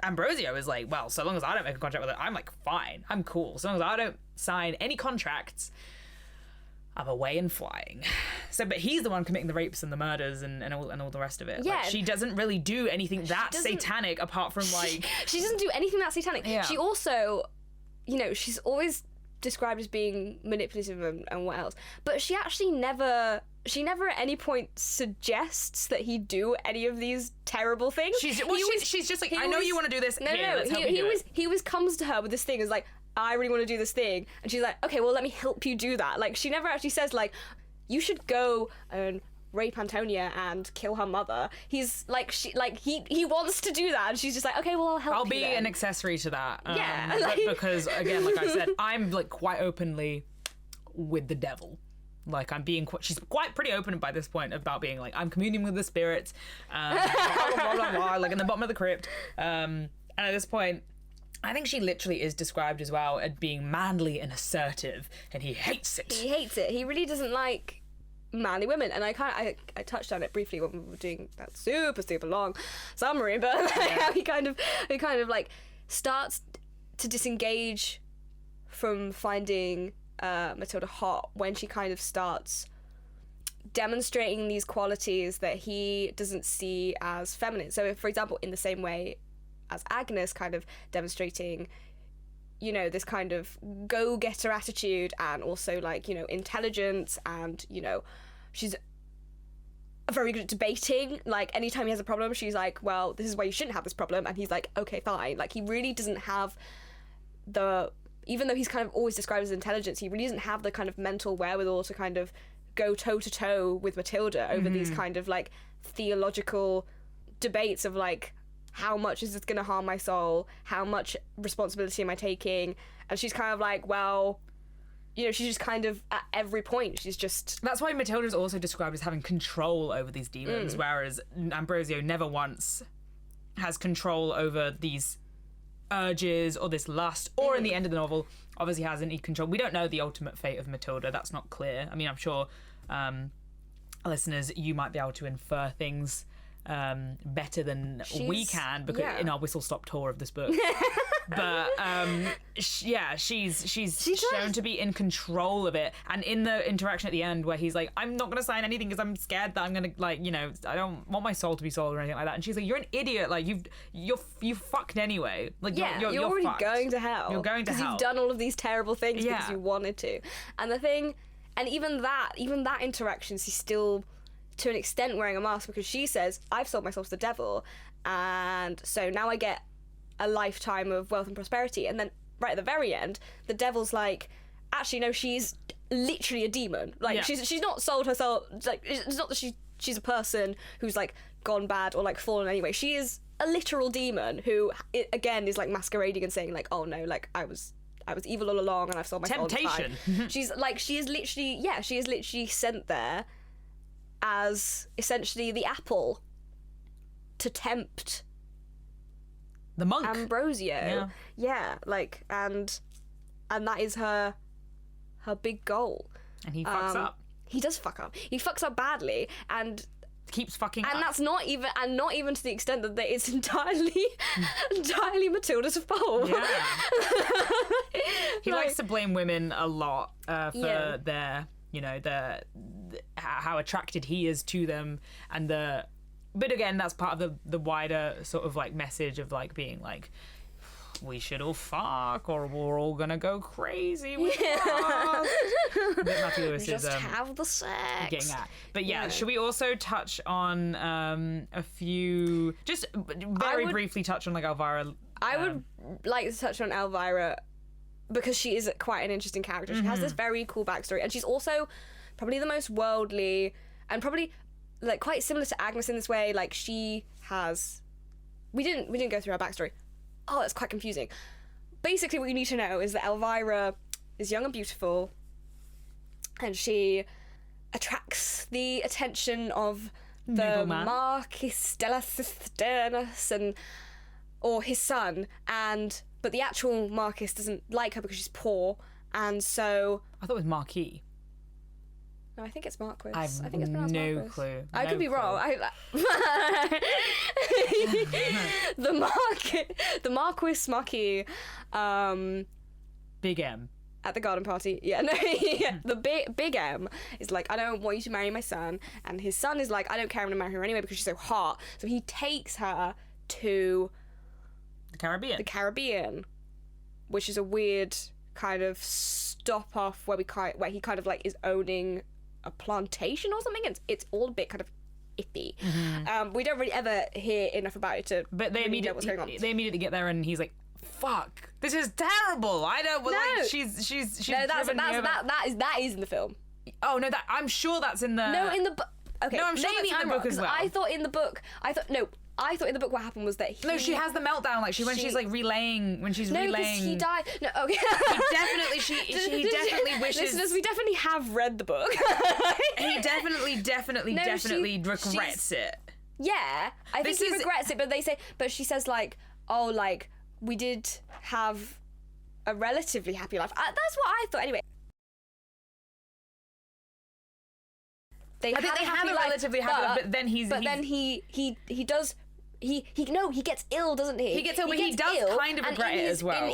Ambrosio is like, well, so long as I don't make a contract with it, I'm like fine, I'm cool. So long as I don't sign any contracts, I'm away and flying. So, but he's the one committing the rapes and the murders and all the rest of it. Yeah. Like, she doesn't really do anything that satanic apart from like... She doesn't do anything that satanic. Yeah. She also, you know, she's always described as being manipulative and what else. But she actually never at any point suggests that he do any of these terrible things. She's just like, I know you want to do this. He always comes to her with this thing, is like, I really want to do this thing, and she's like, okay, well, let me help you do that. Like, she never actually says like, you should go and rape Antonia and kill her mother. He's like, he wants to do that, and she's just like, okay, well, I'll help you. I'll be then. an accessory to that. Yeah, like, because again, like I said, I'm like quite openly with the devil. Like, I'm being she's quite pretty open by this point about being like, I'm communing with the spirits, blah, blah, blah, blah, blah, like in the bottom of the crypt. And at this point, I think she literally is described as well as being manly and assertive, and he hates it. He hates it. He really doesn't like manly women, and I touched on it briefly when we were doing that super long summary, but he kind of like starts to disengage from finding Matilda hot when she kind of starts demonstrating these qualities that he doesn't see as feminine. So, if, for example, in the same way as Agnes kind of demonstrating, you know, this kind of go-getter attitude, and also like, you know, intelligence, and, you know, she's very good at debating. Like, anytime he has a problem, she's like, well, this is why you shouldn't have this problem, and he's like, okay, fine. Like, he really doesn't have even though he's kind of always described as intelligence, he really doesn't have the kind of mental wherewithal to kind of go toe-to-toe with Matilda over these kind of like theological debates of like, how much is this going to harm my soul? How much responsibility am I taking? And she's kind of like, well, you know, she's just kind of at every point, she's just... That's why Matilda is also described as having control over these demons, whereas Ambrosio never once has control over these urges or this lust, or in the end of the novel, obviously has any control. We don't know the ultimate fate of Matilda. That's not clear. I mean, I'm sure listeners, you might be able to infer things better than we can, because in our whistle stop tour of this book. But she's shown to be in control of it, and in the interaction at the end where he's like, I'm not gonna sign anything because I'm scared that I'm gonna, like, you know, I don't want my soul to be sold or anything like that, and she's like, you're an idiot, like you fucked anyway, like you're already fucked. Going to hell. You're going to hell. You've done all of these terrible things because you wanted to. And the thing, and even that interaction, she's still to an extent wearing a mask, because she says, I've sold myself to the devil, and so now I get a lifetime of wealth and prosperity. And then right at the very end, the devil's like, actually no, she's literally a demon. Like, she's not sold herself, like, it's not that she's a person who's like gone bad or like fallen anyway. She is a literal demon who again is like masquerading and saying like, oh no, like I was I was evil all along and I've sold my soul to Temptation. fight. She is literally sent there as essentially the apple to tempt The monk. Ambrosio. Yeah, like, and that is her big goal. And he fucks up. He does fuck up. He fucks up badly, and Keeps fucking up. and that's not even to the extent that it's entirely Matilda's fault. Yeah. He likes to blame women a lot for their, how attracted he is to them, and but again, that's part of the wider sort of like message of like being like, we should all fuck or we're all gonna go crazy with us. That Matthew Lewis Just is have the sex. getting at. But yeah, should we also touch on a few, just very briefly touch on like Elvira? I would like to touch on Elvira because she is quite an interesting character. She has this very cool backstory, and she's also probably the most worldly and probably like quite similar to Agnes in this way. Like she has, we didn't go through her backstory. Oh, that's quite confusing. Basically, what you need to know is that Elvira is young and beautiful, and she attracts the attention of the Nobleman. Marquis de la Cisternas or his son, but the actual Marquis doesn't like her because she's poor, and so I thought it was Marquis. no, I think it's Marquis. I think it's pronounced no Marquis. clue. I No could be clue. wrong. The Marquis, Big M. at the garden party. Yeah, no, yeah. The big M is like, I don't want you to marry my son, and his son is like, I don't care, I'm gonna marry her anyway because she's so hot. So he takes her to The Caribbean. the Caribbean, which is a weird kind of stop off where he kind of like is owning a plantation or something. It's all a bit kind of iffy. We don't really ever hear enough about it to But they really know what's going on. immediately get there, and he's like, "Fuck, this is terrible." I don't like. She's No, driven me over. that is in the film. Oh no, I'm sure that's in the. No, in the book. Okay, No, I'm sure maybe that's in the I'm book wrong, as 'cause well. I thought in the book what happened was that he. No, she has the meltdown like when She- she's like relaying when she's No, because relaying. he died. No, okay. He definitely wishes. Listeners, we definitely have read the book. He definitely No, regrets it. Yeah, I think This he is- regrets it, but she says like, oh, like we did have a relatively happy life. That's what I thought anyway. I think they have a relatively happy life, but then he gets ill, doesn't he? He gets ill, but he does ill, kind of and regret in it his- as well.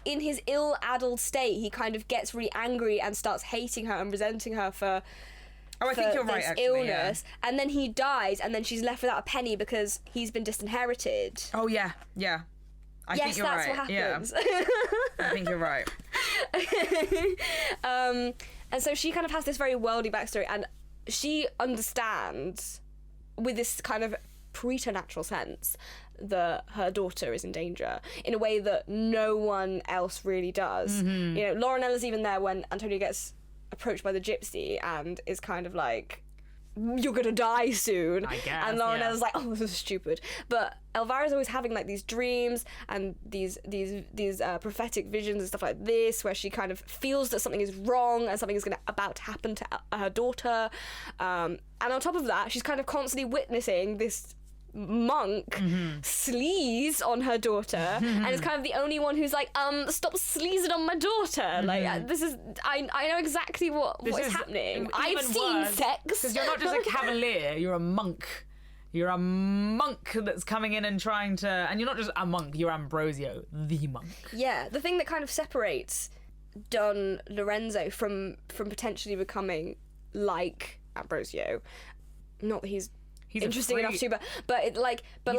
In his ill-addled state, he kind of gets really angry and starts hating her and resenting her for. Oh, I think you're right. This Actually, illness, and then he dies, and then she's left without a penny because he's been disinherited. Yeah. Oh yeah. I Yes, think you're that's right. what happens. Yeah. I think you're right. And so she kind of has this very worldly backstory, and she understands with this kind of preternatural sense that her daughter is in danger in a way that no one else really does. Mm-hmm. You know, Laurenella's even there when Antonio gets approached by the gypsy and is kind of like, you're gonna die soon. I guess, and yeah. Laurenella's like, oh, this is stupid. But Elvira's always having like these dreams and these prophetic visions and stuff like this, where she kind of feels that something is wrong and something is about to happen to her daughter. And on top of that, she's kind of constantly witnessing this monk sleaze on her daughter, and is kind of the only one who's like, stop sleazing on my daughter. Like, this is, I know exactly what is happening. I've seen sex. Because you're not just a cavalier, you're a monk. You're a monk that's coming in and trying to, and you're not just a monk, you're Ambrosio, the monk. Yeah, the thing that kind of separates Don Lorenzo from potentially becoming like Ambrosio, not that he's interesting enough to, but He's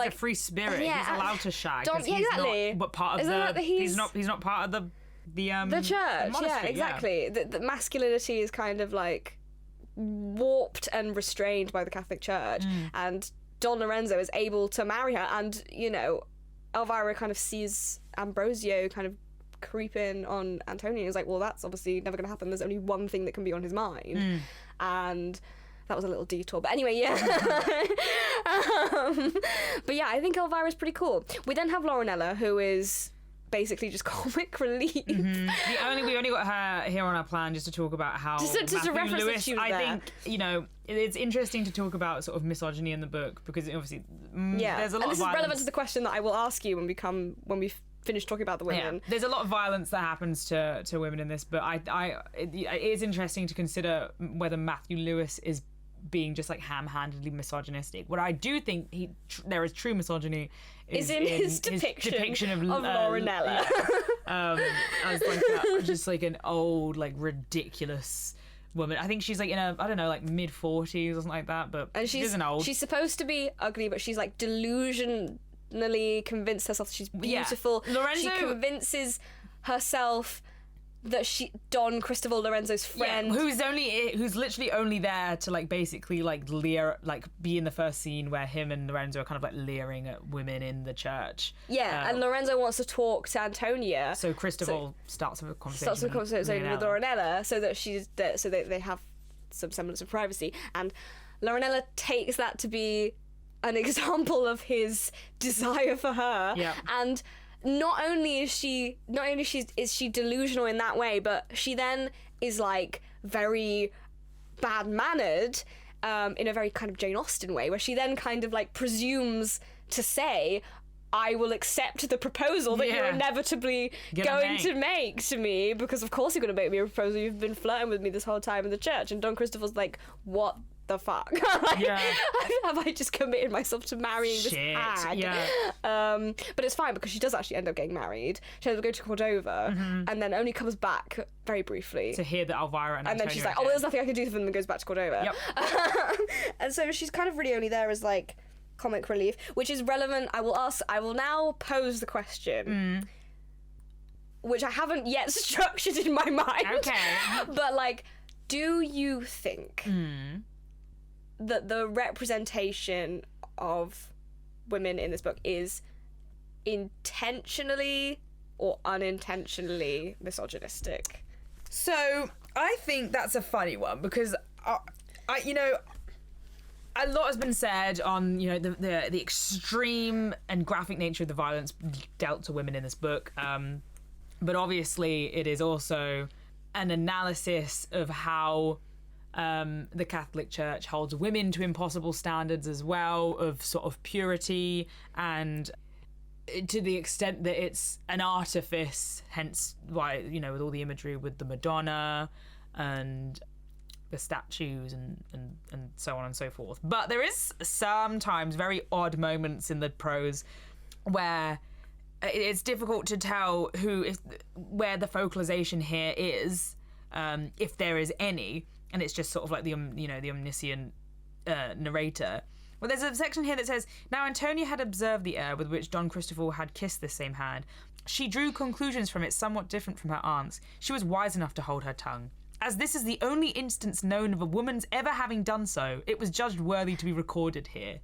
a free spirit. yeah, he's allowed to shag. Don- 'cause he's exactly. not, but part of Isn't that he's not part of the church. Yeah, monastery, exactly. The masculinity is kind of like warped and restrained by the Catholic Church, and Don Lorenzo is able to marry her, and you know, Elvira kind of sees Ambrosio kind of creeping on Antonio and is like, well, that's obviously never going to happen. There's only one thing that can be on his mind, and that was a little detour, but anyway, yeah. But yeah, I think Elvira's pretty cool. We then have Laurenella, who is basically just comic relief. We only got her here on our plan just to talk about how Just to Matthew reference that Lewis. she was I there. think it's interesting to talk about sort of misogyny in the book because obviously Yeah, there's a lot and of this is relevant violence. to the question that I will ask you when we finish talking about the women. Yeah, there's a lot of violence that happens to women in this, but it is interesting to consider whether Matthew Lewis is being just like ham-handedly misogynistic. What I do think there is true misogyny is in his depiction of Laurinella. As like just like an old, like ridiculous woman. I think she's like in like mid-40s or something like that, but And she isn't old. She's supposed to be ugly, but she's like delusionally convinced herself that she's beautiful. Lorenzo- She convinces herself that Don Christopher Lorenzo's friend, who's literally only there to like basically like leer, like be in the first scene where him and Lorenzo are kind of like leering at women in the church. and Lorenzo wants to talk to Antonia. So Christopher starts a conversation with Laurinella, so that they have some semblance of privacy, and Laurinella takes that to be an example of his desire for her. And not only is she delusional in that way, but she then is like very bad mannered in a very kind of Jane Austen way, where she then kind of like presumes to say, I will accept the proposal that you're inevitably going to make to me, because of course you're going to make me a proposal. You've been flirting with me this whole time in the church. And Don Christopher's like, what the fuck? Have I just committed myself to marrying this hag? But it's fine because she does actually end up getting married. She ends up going to Cordova and then only comes back very briefly to hear that Elvira and then Antonio she's like, are oh, well, dead. there's nothing I can do for them, and goes back to Cordova. And so she's kind of really only there as like comic relief, which is relevant. I will now pose the question, which I haven't yet structured in my mind. Okay. But like, do you think that the representation of women in this book is intentionally or unintentionally misogynistic? So I think that's a funny one because a lot has been said on the extreme and graphic nature of the violence dealt to women in this book, but obviously it is also an analysis of how the Catholic Church holds women to impossible standards as well, of sort of purity, and to the extent that it's an artifice, hence why, with all the imagery with the Madonna and the statues and so on and so forth. But there is sometimes very odd moments in the prose where it's difficult to tell where the focalization here is, if there is any, and it's just sort of like the omniscient narrator. Well, there's a section here that says, now Antonia had observed the air with which Don Christopher had kissed this same hand. She drew conclusions from it somewhat different from her aunt's. She was wise enough to hold her tongue. As this is the only instance known of a woman's ever having done so, it was judged worthy to be recorded here.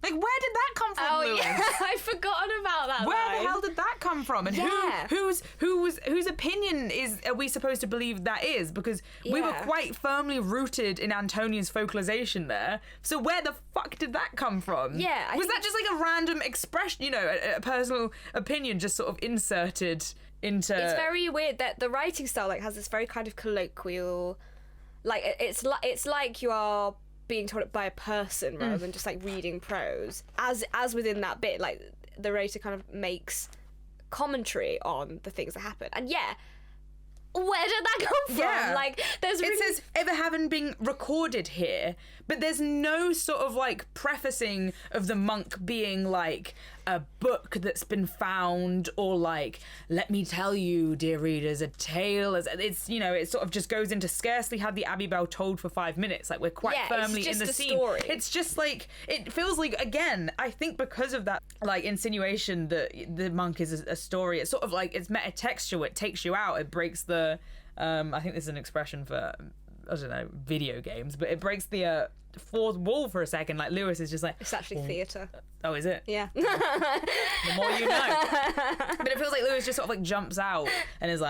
Like, where did that come from, Lewis? I'd forgotten about that. Where the hell did that come from? And Yeah. whose opinion are we supposed to believe that is? Because we were quite firmly rooted in Antonia's focalization there. So where the fuck did that come from? Yeah, was that just like a random expression, a personal opinion just sort of inserted into... It's very weird that the writing style has this very kind of colloquial, it's like you are being told it by a person rather than just reading prose. As within that bit, the writer kind of makes commentary on the things that happen. And where did that come from? Yeah. There's really... It says ever having been recorded here, but there's no sort of prefacing of the monk being a book that's been found, or let me tell you, dear readers, a tale. It's it sort of just goes into scarcely had the Abbey Bell told for 5 minutes. We're quite firmly in the scene. Story. It's just it feels again, I think because of that insinuation that the monk is a story, it's sort of it's metatextual. It takes you out. It breaks the I think this is an expression for, I don't know, video games, but it breaks the fourth wall for a second. Lewis is just It's actually theatre. Oh, is it? Yeah. The more you know. But it feels like Lewis just sort of jumps out and is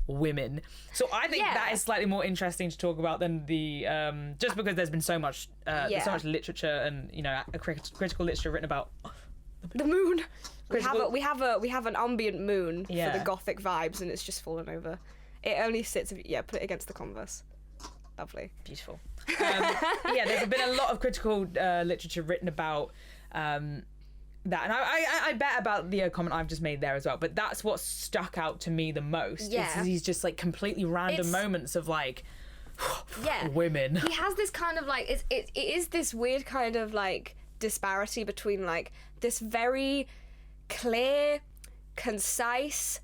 women. So I think that is slightly more interesting to talk about than the just because there's been so much literature and critical literature written about The moon. We Critical- have an ambient moon for Yeah. the gothic vibes, and it's just fallen over. It only sits. Yeah, put it against the converse. Lovely. Beautiful. Yeah, there's been a lot of critical literature written about that, and I bet about the comment I've just made there as well. But that's what stuck out to me the most. Yeah. Is these just like completely random It's- moments of like, Yeah. women. He has this kind of like it is this weird kind of like disparity between like this very clear, concise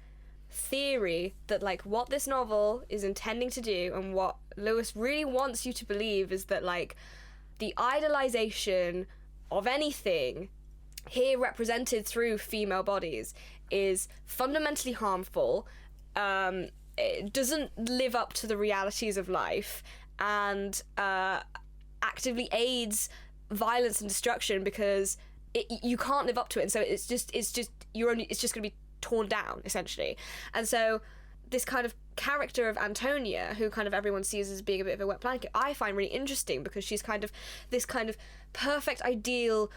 theory that like what this novel is intending to do and what Lewis really wants you to believe is that like the idolization of anything here represented through female bodies is fundamentally harmful. It doesn't live up to the realities of life and actively aids violence and destruction because you can't live up to it, and so it's just going to be torn down essentially. And so this kind of character of Antonia, who kind of everyone sees as being a bit of a wet blanket, I find really interesting because she's kind of this kind of perfect ideal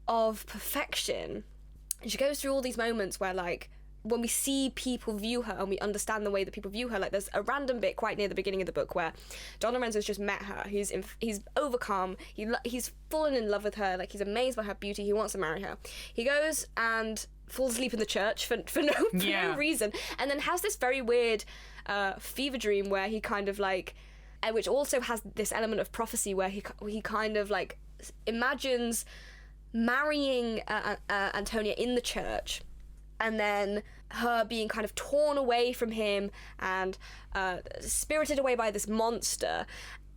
of perfection. And she goes through all these moments where like when we see people view her and we understand the way that people view her, like there's a random bit quite near the beginning of the book where Don Lorenzo's just met her. He's overcome. He's fallen in love with her. Like he's amazed by her beauty. He wants to marry her. He goes and falls asleep in the church for no reason, and then has this very weird fever dream where he kind of like, which also has this element of prophecy where he kind of like imagines marrying Antonia in the church, and then her being kind of torn away from him and spirited away by this monster.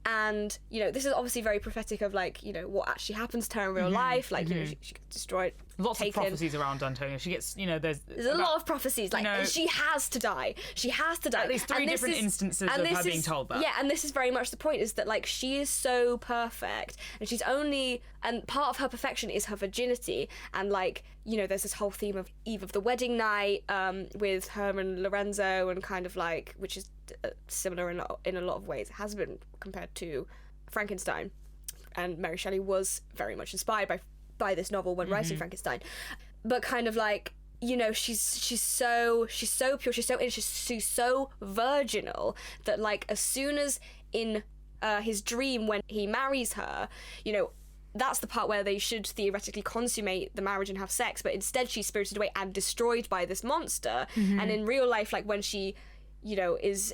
And, you know, this is obviously very prophetic of, like, you know, what actually happens to her in real life. Like, you know, she gets destroyed, Lots taken. of prophecies around Antonia. She gets, you know, there's a lot of prophecies. Like, you know, she has to die. She has to die. At least three And this different instances of her being told that. Yeah, and this is very much the point, is that, like, she is so perfect. And part of her perfection is her virginity. And, like, you know, there's this whole theme of Eve of the Wedding Night with her and Lorenzo, and kind of, like, which is similar in a lot of ways. It has been compared to Frankenstein, and Mary Shelley was very much inspired by this novel when writing Frankenstein. But kind of like, you know, she's so pure, she's so innocent, she's so virginal that, like, as soon as in his dream when he marries her, you know, that's the part where they should theoretically consummate the marriage and have sex, but instead she's spirited away and destroyed by this monster. And in real life, like, when she, you know, is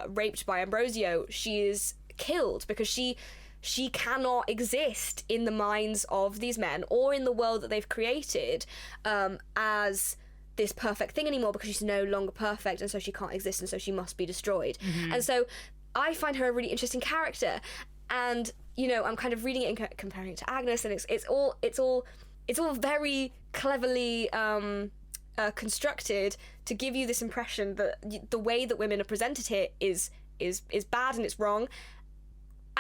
raped by Ambrosio, she is killed because she cannot exist in the minds of these men or in the world that they've created as this perfect thing anymore, because she's no longer perfect, and so she can't exist, and so she must be destroyed. And so I find her a really interesting character, and, you know, I'm kind of reading it and comparing it to Agnes, and it's all very cleverly constructed to give you this impression that the way that women are presented here is bad and it's wrong.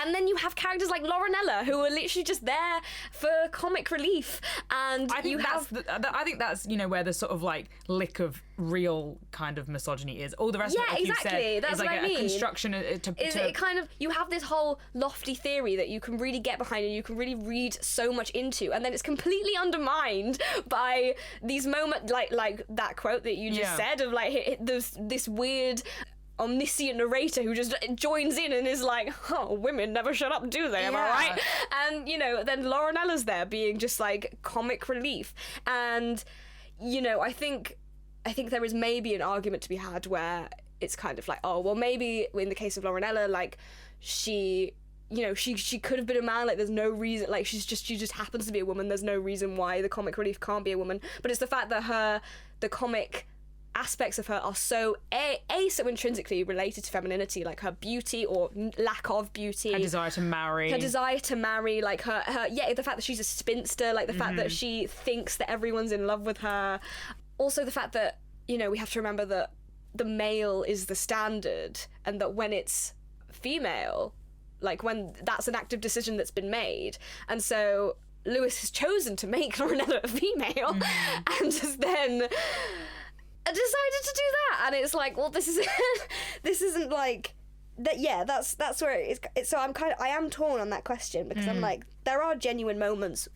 And then you have characters like Laurinella, who are literally just there for comic relief. And I think that's, you know, where the sort of like lick of real kind of misogyny is. All the rest of it, like exactly. you said, That's is like what I mean. a construction It kind of, you have this whole lofty theory that you can really get behind and you can really read so much into, and then it's completely undermined by these moments, like that quote that you just said of like this weird omniscient narrator who just joins in and is like, oh, women never shut up, do they? Am I right? And, you know, then Laurinella's there being just like comic relief. And, you know, I think there is maybe an argument to be had where it's kind of like, oh, well, maybe in the case of Laurinella, like, she, you know, she could have been a man, like, there's no reason, like, she just happens to be a woman, there's no reason why the comic relief can't be a woman. But it's the fact that the comic aspects of her are so so intrinsically related to femininity, like her beauty or lack of beauty, her desire to marry, like her the fact that she's a spinster, like the fact that she thinks that everyone's in love with her. Also the fact that, you know, we have to remember that the male is the standard, and that when it's female, like, when that's an active decision that's been made, and so Lewis has chosen to make Laurinella a female and just then decided to do that. And it's like, well, this isn't like that. Yeah, that's where it's so I am torn on that question, because I'm like, there are genuine moments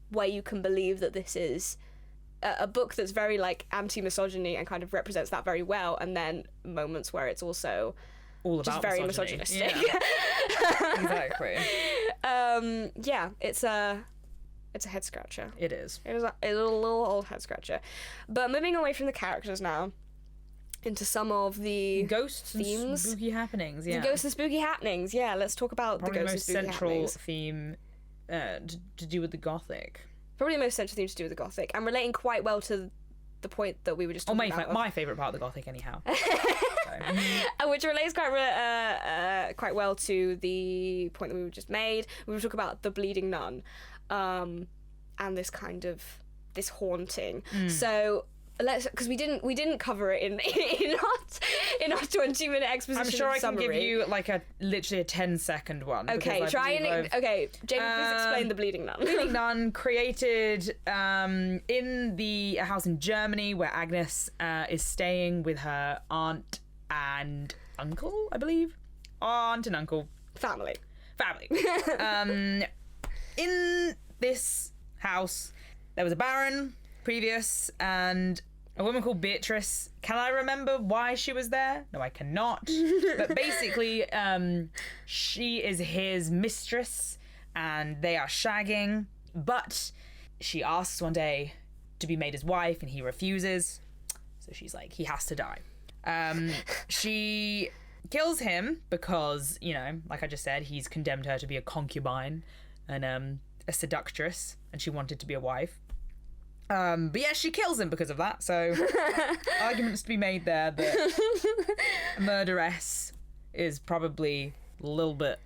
where you can believe that this is a book that's very like anti-misogyny and kind of represents that very well, and then moments where it's also all about just very misogyny. misogynistic. Yeah. Exactly. Yeah, it's a head scratcher. It is. It's a little old head scratcher. But moving away from the characters now into some of the ghosts themes. and spooky happenings. Yeah. The ghosts and spooky happenings. Yeah, let's talk about Probably the ghosts and spooky most central happenings. theme to do with the Gothic. Probably the most central theme to do with the Gothic, and relating quite well to the point that we were just talking about. My favourite part of the Gothic, anyhow. Which relates quite well to the point that we were just made. We were talking about the bleeding nun, and this kind of this haunting. So let's, because we didn't cover it in our 20-minute exposition. I'm sure I can summary. give you like literally a 10-second one. Okay, Jamie, please explain the bleeding nun. Bleeding Nun created in the a house in Germany where Agnes is staying with her aunt and uncle, I believe. Aunt and uncle. Family. In this house, there was a baron previous and a woman called Beatrice. Can I remember why she was there? No, I cannot. But basically, she is his mistress and they are shagging. But she asks one day to be made his wife and he refuses. So she's like, he has to die. She kills him because, you know, like I just said, he's condemned her to be a concubine and a seductress, and she wanted to be a wife. But yeah, she kills him because of that. So arguments to be made there that a murderess is probably a little bit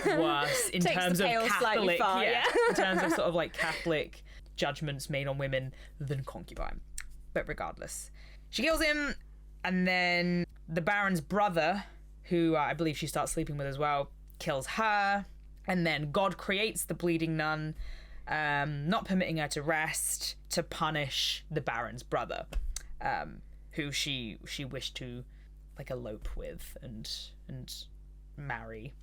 worse in terms of Catholic, in terms of sort of like Catholic judgments made on women than concubine. But regardless, she kills him, and then the Baron's brother, who I believe she starts sleeping with as well, kills her, and then God creates the bleeding nun, not permitting her to rest, to punish the Baron's brother, who she wished to like elope with and marry.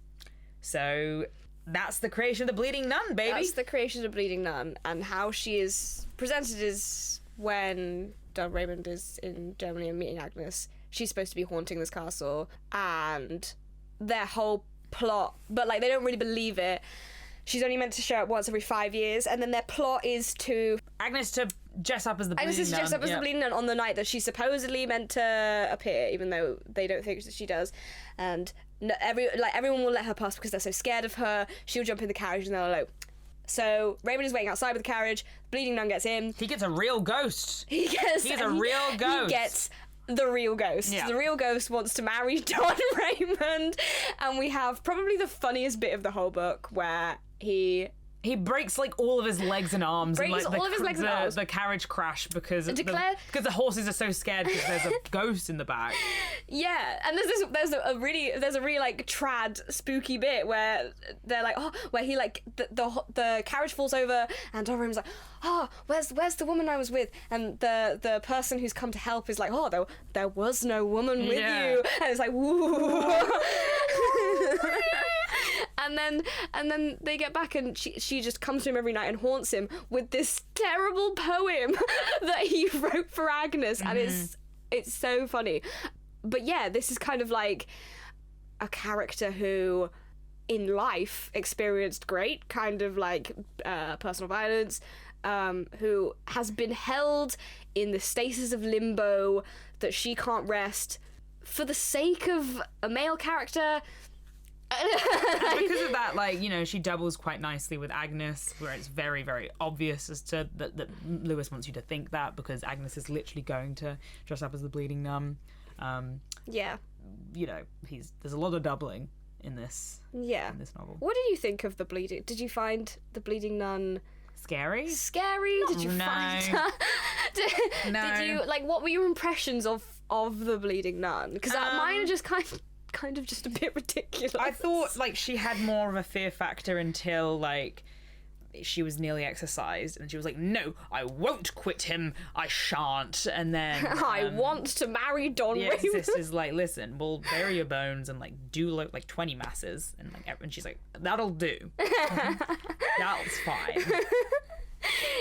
So that's the creation of the bleeding nun, baby. That's the creation of the bleeding nun, and how she is presented is when Don Raymond is in Germany and meeting Agnes. She's supposed to be haunting this castle, and their whole plot, but like they don't really believe it. She's only meant to show up once every 5 years, and then their plot is to Agnes to dress up as the bleeding nun. Agnes to dress up as the bleeding nun on the night that she's supposedly meant to appear, even though they don't think that she does. And everyone will let her pass because they're so scared of her. She'll jump in the carriage and they'll elope. So Raymond is waiting outside with the carriage. Bleeding nun gets in. He gets a real ghost. He gets a real ghost. He gets the real ghost. Yeah. The real ghost wants to marry Don Raymond, and we have probably the funniest bit of the whole book where he breaks like all of his legs and arms. Breaks and, like, all of his legs and arms. The carriage crash because Declare- the horses are so scared because there's a ghost in the back. Yeah, and there's a really like trad spooky bit where they're like, oh, where he like the carriage falls over and Don Raymond's like, oh, where's the woman I was with? And the person who's come to help is like, oh, there was no woman with you, and it's like, woo. And then they get back and she just comes to him every night and haunts him with this terrible poem that he wrote for Agnes, and it's so funny. But yeah, this is kind of like a character who in life experienced great kind of like personal violence, who has been held in the stasis of limbo that she can't rest for the sake of a male character. And because of that, like, you know, she doubles quite nicely with Agnes, where it's very, very obvious as to that Lewis wants you to think that because Agnes is literally going to dress up as the bleeding nun. Yeah. You know, there's a lot of doubling in this. Yeah. In this novel. What did you think of the bleeding? Did you find the bleeding nun scary? Did you find her? No. Did you like? What were your impressions of the bleeding nun? Because mine are just kind of just a bit ridiculous. I thought like she had more of a fear factor until like she was nearly exorcised and she was like, no, I won't quit him, I shan't. And then I want to marry Don Raymond. The exorcist is like, listen, we'll bury your bones and like do like 20 masses, and she's like, that'll do. That's fine.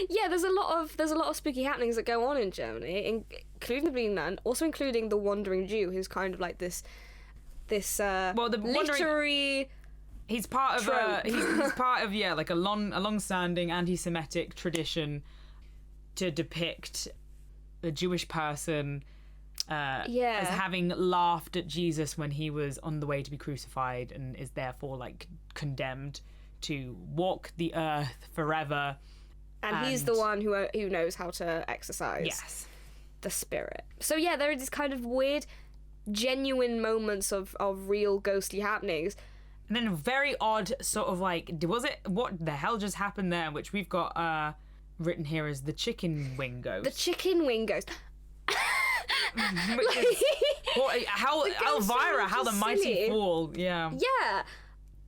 Yeah, there's a lot of spooky happenings that go on in Germany, including the Bleeding Nun, also including the Wandering Jew, who's kind of like this literary. He's part of he's part of like a long-standing anti-Semitic tradition to depict a Jewish person as having laughed at Jesus when he was on the way to be crucified, and is therefore like condemned to walk the earth forever. And he's the one who knows how to exercise the spirit. So yeah, there are these kind of weird, genuine moments of real ghostly happenings. And then a very odd sort of like, what the hell just happened there? Which we've got written here as the chicken wing ghost. The chicken wing ghost. How Elvira, how the mighty fall. Yeah. Yeah.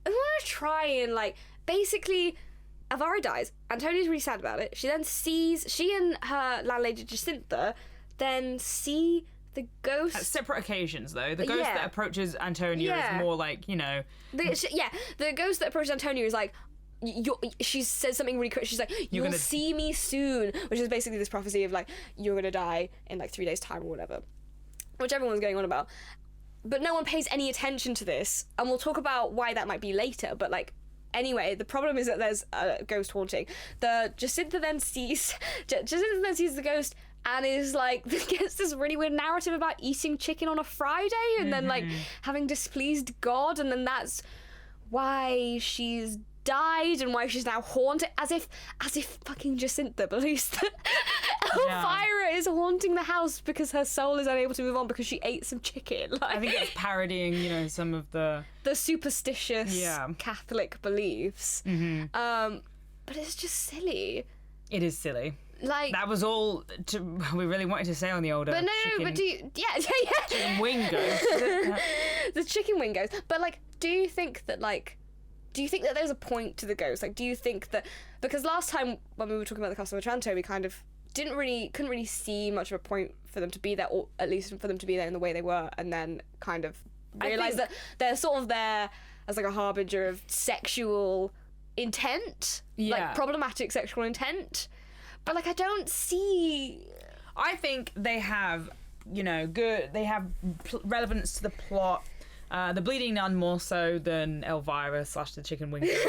I want to try and like, basically, Elvira dies. Antonio's really sad about it. She and her landlady Jacinta then see the ghost. At separate occasions, though. The ghost that approaches Antonio is more like, The ghost that approaches Antonio is like, she says something really quick. She's like, you'll see me soon, which is basically this prophecy of like, you're gonna die in like 3 days time or whatever, which everyone's going on about. But no one pays any attention to this, and we'll talk about why that might be later. But like, anyway, the problem is that there's a ghost haunting. Jacinta then sees the ghost and is like, gets this really weird narrative about eating chicken on a Friday and then like having displeased God, and then that's why she's died and why she's now haunted, as if fucking Jacinta believes that Elvira is haunting the house because her soul is unable to move on because she ate some chicken. Like, I think it's parodying, some of the superstitious Catholic beliefs. But it's just silly. It is silly. Like, that was all we really wanted to say on the older. But no, chicken, but chicken wing ghost. The chicken wing ghost. But like, do you think that there's a point to the ghost? Like, do you think that, because last time when we were talking about the Castle of Otranto, we kind of couldn't really see much of a point for them to be there, or at least for them to be there in the way they were, and then kind of realised that they're sort of there as like a harbinger of sexual intent, like problematic sexual intent. But like, I don't see. I think they have, they have relevance to the plot. The Bleeding Nun more so than Elvira / the Chicken Wing Ghost.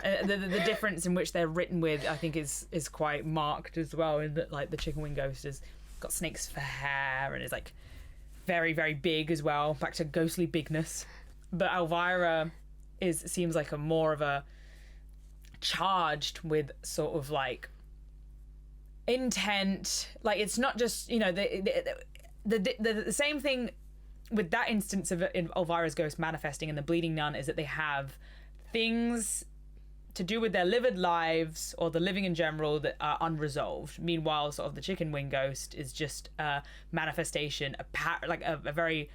The difference in which they're written with, I think, is quite marked as well. In that, like, the Chicken Wing Ghost has got snakes for hair and is like very, very big as well. Back to ghostly bigness. But Elvira seems like a more of a charged with sort of like intent. Like, it's not just the same thing with that instance of Elvira's ghost manifesting and the Bleeding Nun, is that they have things to do with their lived lives or the living in general that are unresolved. Meanwhile, sort of the Chicken Wing Ghost is just a manifestation, a parody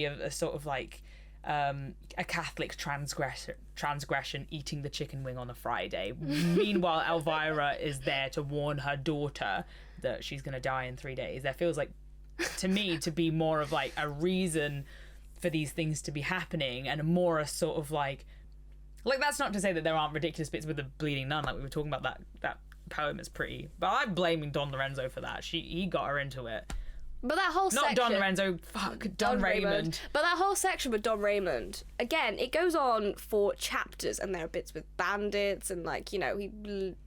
of a sort of like a Catholic transgression eating the chicken wing on a Friday. Meanwhile, Elvira is there to warn her daughter that she's going to die in 3 days. There feels like, to me, to be more of like a reason for these things to be happening, and more a sort of like that's not to say that there aren't ridiculous bits with the Bleeding Nun, like we were talking about. That poem is pretty, but I'm blaming Don Lorenzo for that. He got her into it. But that whole section... Not Don Lorenzo, Don Raymond. But that whole section with Don Raymond, again, it goes on for chapters, and there are bits with bandits, and like, he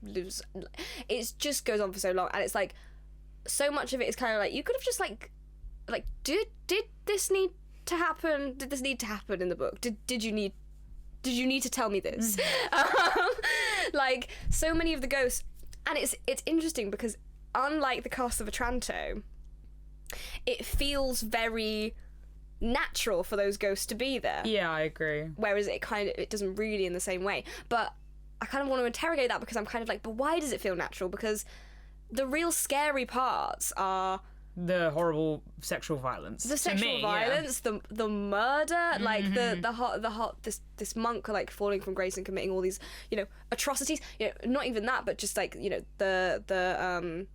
lives... It just goes on for so long, and it's like, so much of it is kind of like, you could have just like, did this need to happen? Did this need to happen in the book? Did you need to tell me this? Like, so many of the ghosts, and it's interesting because unlike the Castle of Otranto, it feels very natural for those ghosts to be there. Yeah, I agree. Whereas it doesn't really in the same way. But I kind of want to interrogate that, because I'm kind of like, but why does it feel natural? Because the real scary parts are the horrible sexual violence. The sexual violence, the murder, like this monk like falling from grace and committing all these, atrocities. Not even that, but just like, the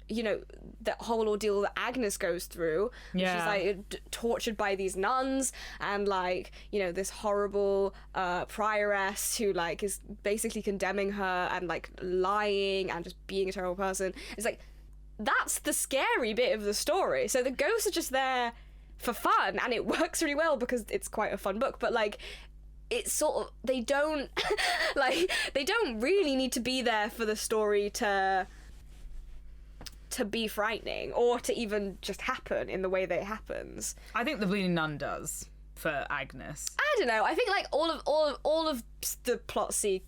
you know, the whole ordeal that Agnes goes through. Yeah. She's like tortured by these nuns, and like, you know, this horrible prioress who like is basically condemning her and like lying and just being a terrible person. It's like, that's the scary bit of the story. So the ghosts are just there for fun, and it works really well because it's quite a fun book, but like, it's sort of, they don't like, they don't really need to be there for the story to be frightening, or to even just happen in the way that it happens. I think the Bleeding Nun does for Agnes. I don't know. I think like all of the plot C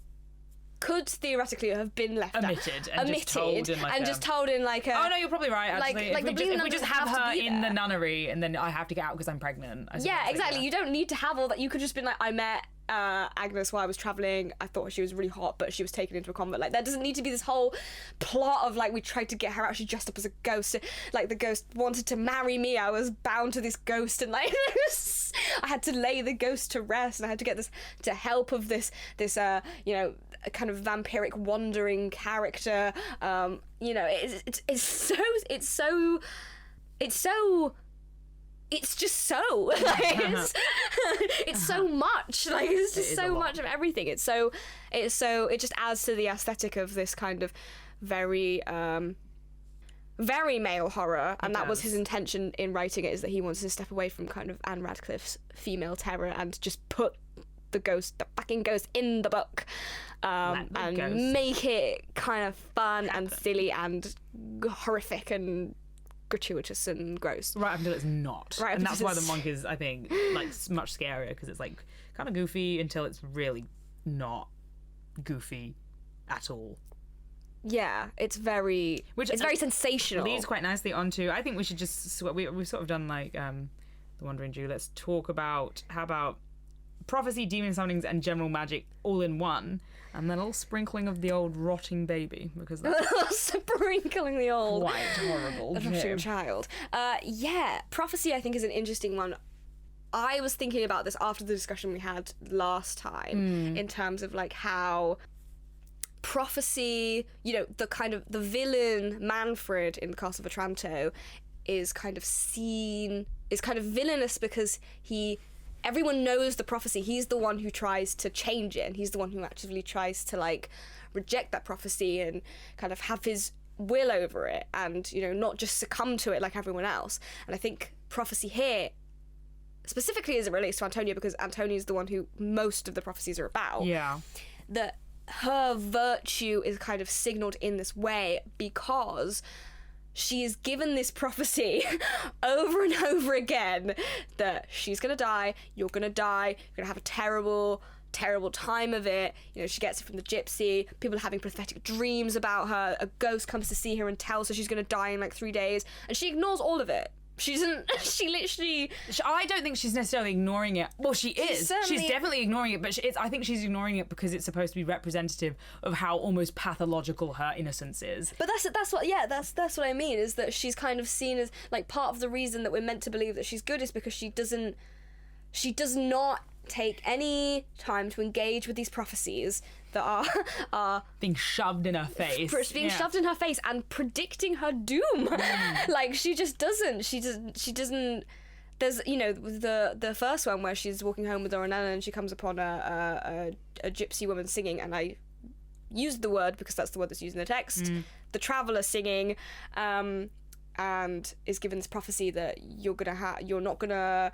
could theoretically have been left Omitted out. and just told in like just told in like a... Oh no, you're probably right. Actually, Like the Bleeding if we Nun just doesn't have have to her be in the there. nunnery, and then I have to get out because I'm pregnant. I suppose, Yeah, like, exactly. yeah. You don't need to have all that. You could just been like, I met Agnes while I was travelling. I thought she was really hot, but she was taken into a convent. Like, there doesn't need to be this whole plot of like, we tried to get her out, she dressed up as a ghost. Like, the ghost wanted to marry me. I was bound to this ghost, and like, I had to lay the ghost to rest, and I had to get this to help of this you know, kind of vampiric wandering character. You know, it's just so like, it's so much, like, it's just so much of everything. It just adds to the aesthetic of this kind of very very male horror, and that was his intention in writing it, is that he wants to step away from kind of Anne Radcliffe's female terror and just put the fucking ghost in the book, and make it kind of fun and silly and horrific and gratuitous and gross. Right up until it's not. Right up and that's until why the it's- monk is, I think, like, much scarier, because it's like kind of goofy until it's really not goofy at all. Yeah, it's very sensational. Leads quite nicely onto, I think we should just, we've sort of done like The Wandering Jew. Let's talk about, how about prophecy, demon summonings, and general magic all in one, and then a little sprinkling of the old rotting baby, because that's Sprinkling the old quite horrible. rotting child. Yeah, prophecy I think is an interesting one. I was thinking about this after the discussion we had last time, in terms of like how prophecy, you know, the kind of the villain Manfred in the Castle of Otranto is kind of villainous because everyone knows the prophecy. He's the one who tries to change it, and he's the one who actively tries to like reject that prophecy and kind of have his will over it, and, you know, not just succumb to it like everyone else. And I think prophecy here, specifically as it relates to Antonia, because Antonia is the one who most of the prophecies are about, Yeah. that her virtue is kind of signaled in this way because she is given this prophecy over and over again that she's gonna die, you're gonna die, you're gonna have a terrible time of it. You know, she gets it from the gypsy, people are having prophetic dreams about her, a ghost comes to see her and tells her she's gonna die in like 3 days, and she ignores all of it. She doesn't, she literally... I don't think she's necessarily ignoring it. Well, she is. certainly- She's definitely ignoring it, but I think she's ignoring it because it's supposed to be representative of how almost pathological her innocence is. But that's what I mean, is that she's kind of seen as like part of the reason that we're meant to believe that she's good is because she does not take any time to engage with these prophecies that are Being shoved in her face. being shoved in her face and predicting her doom. Like, she just doesn't. She doesn't. There's, you know, the first one where she's walking home with Ornella and she comes upon a gypsy woman singing, and I used the word because that's the word that's used in the text. The traveller singing, and is given this prophecy that you're not gonna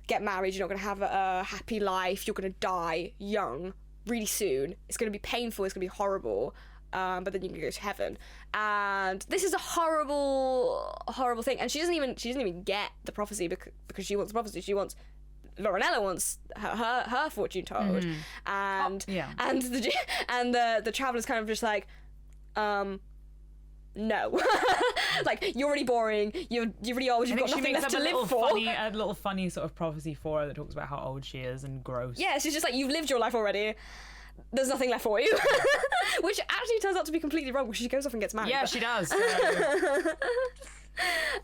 get married, you're not gonna have a happy life, you're gonna die young really soon, it's gonna be painful, it's gonna be horrible, but then you can go to heaven. And this is a horrible thing, and she doesn't even get the prophecy because she wants the prophecy. Laurinella wants her fortune told, and the traveller's kind of just like, no. Like, you're really boring, you're really old, you've got nothing left to live for. A little funny sort of prophecy for her that talks about how old she is and gross. Yeah, she's just like, you've lived your life already, there's nothing left for you. Which actually turns out to be completely wrong, because she goes off and gets married. Yeah, she does.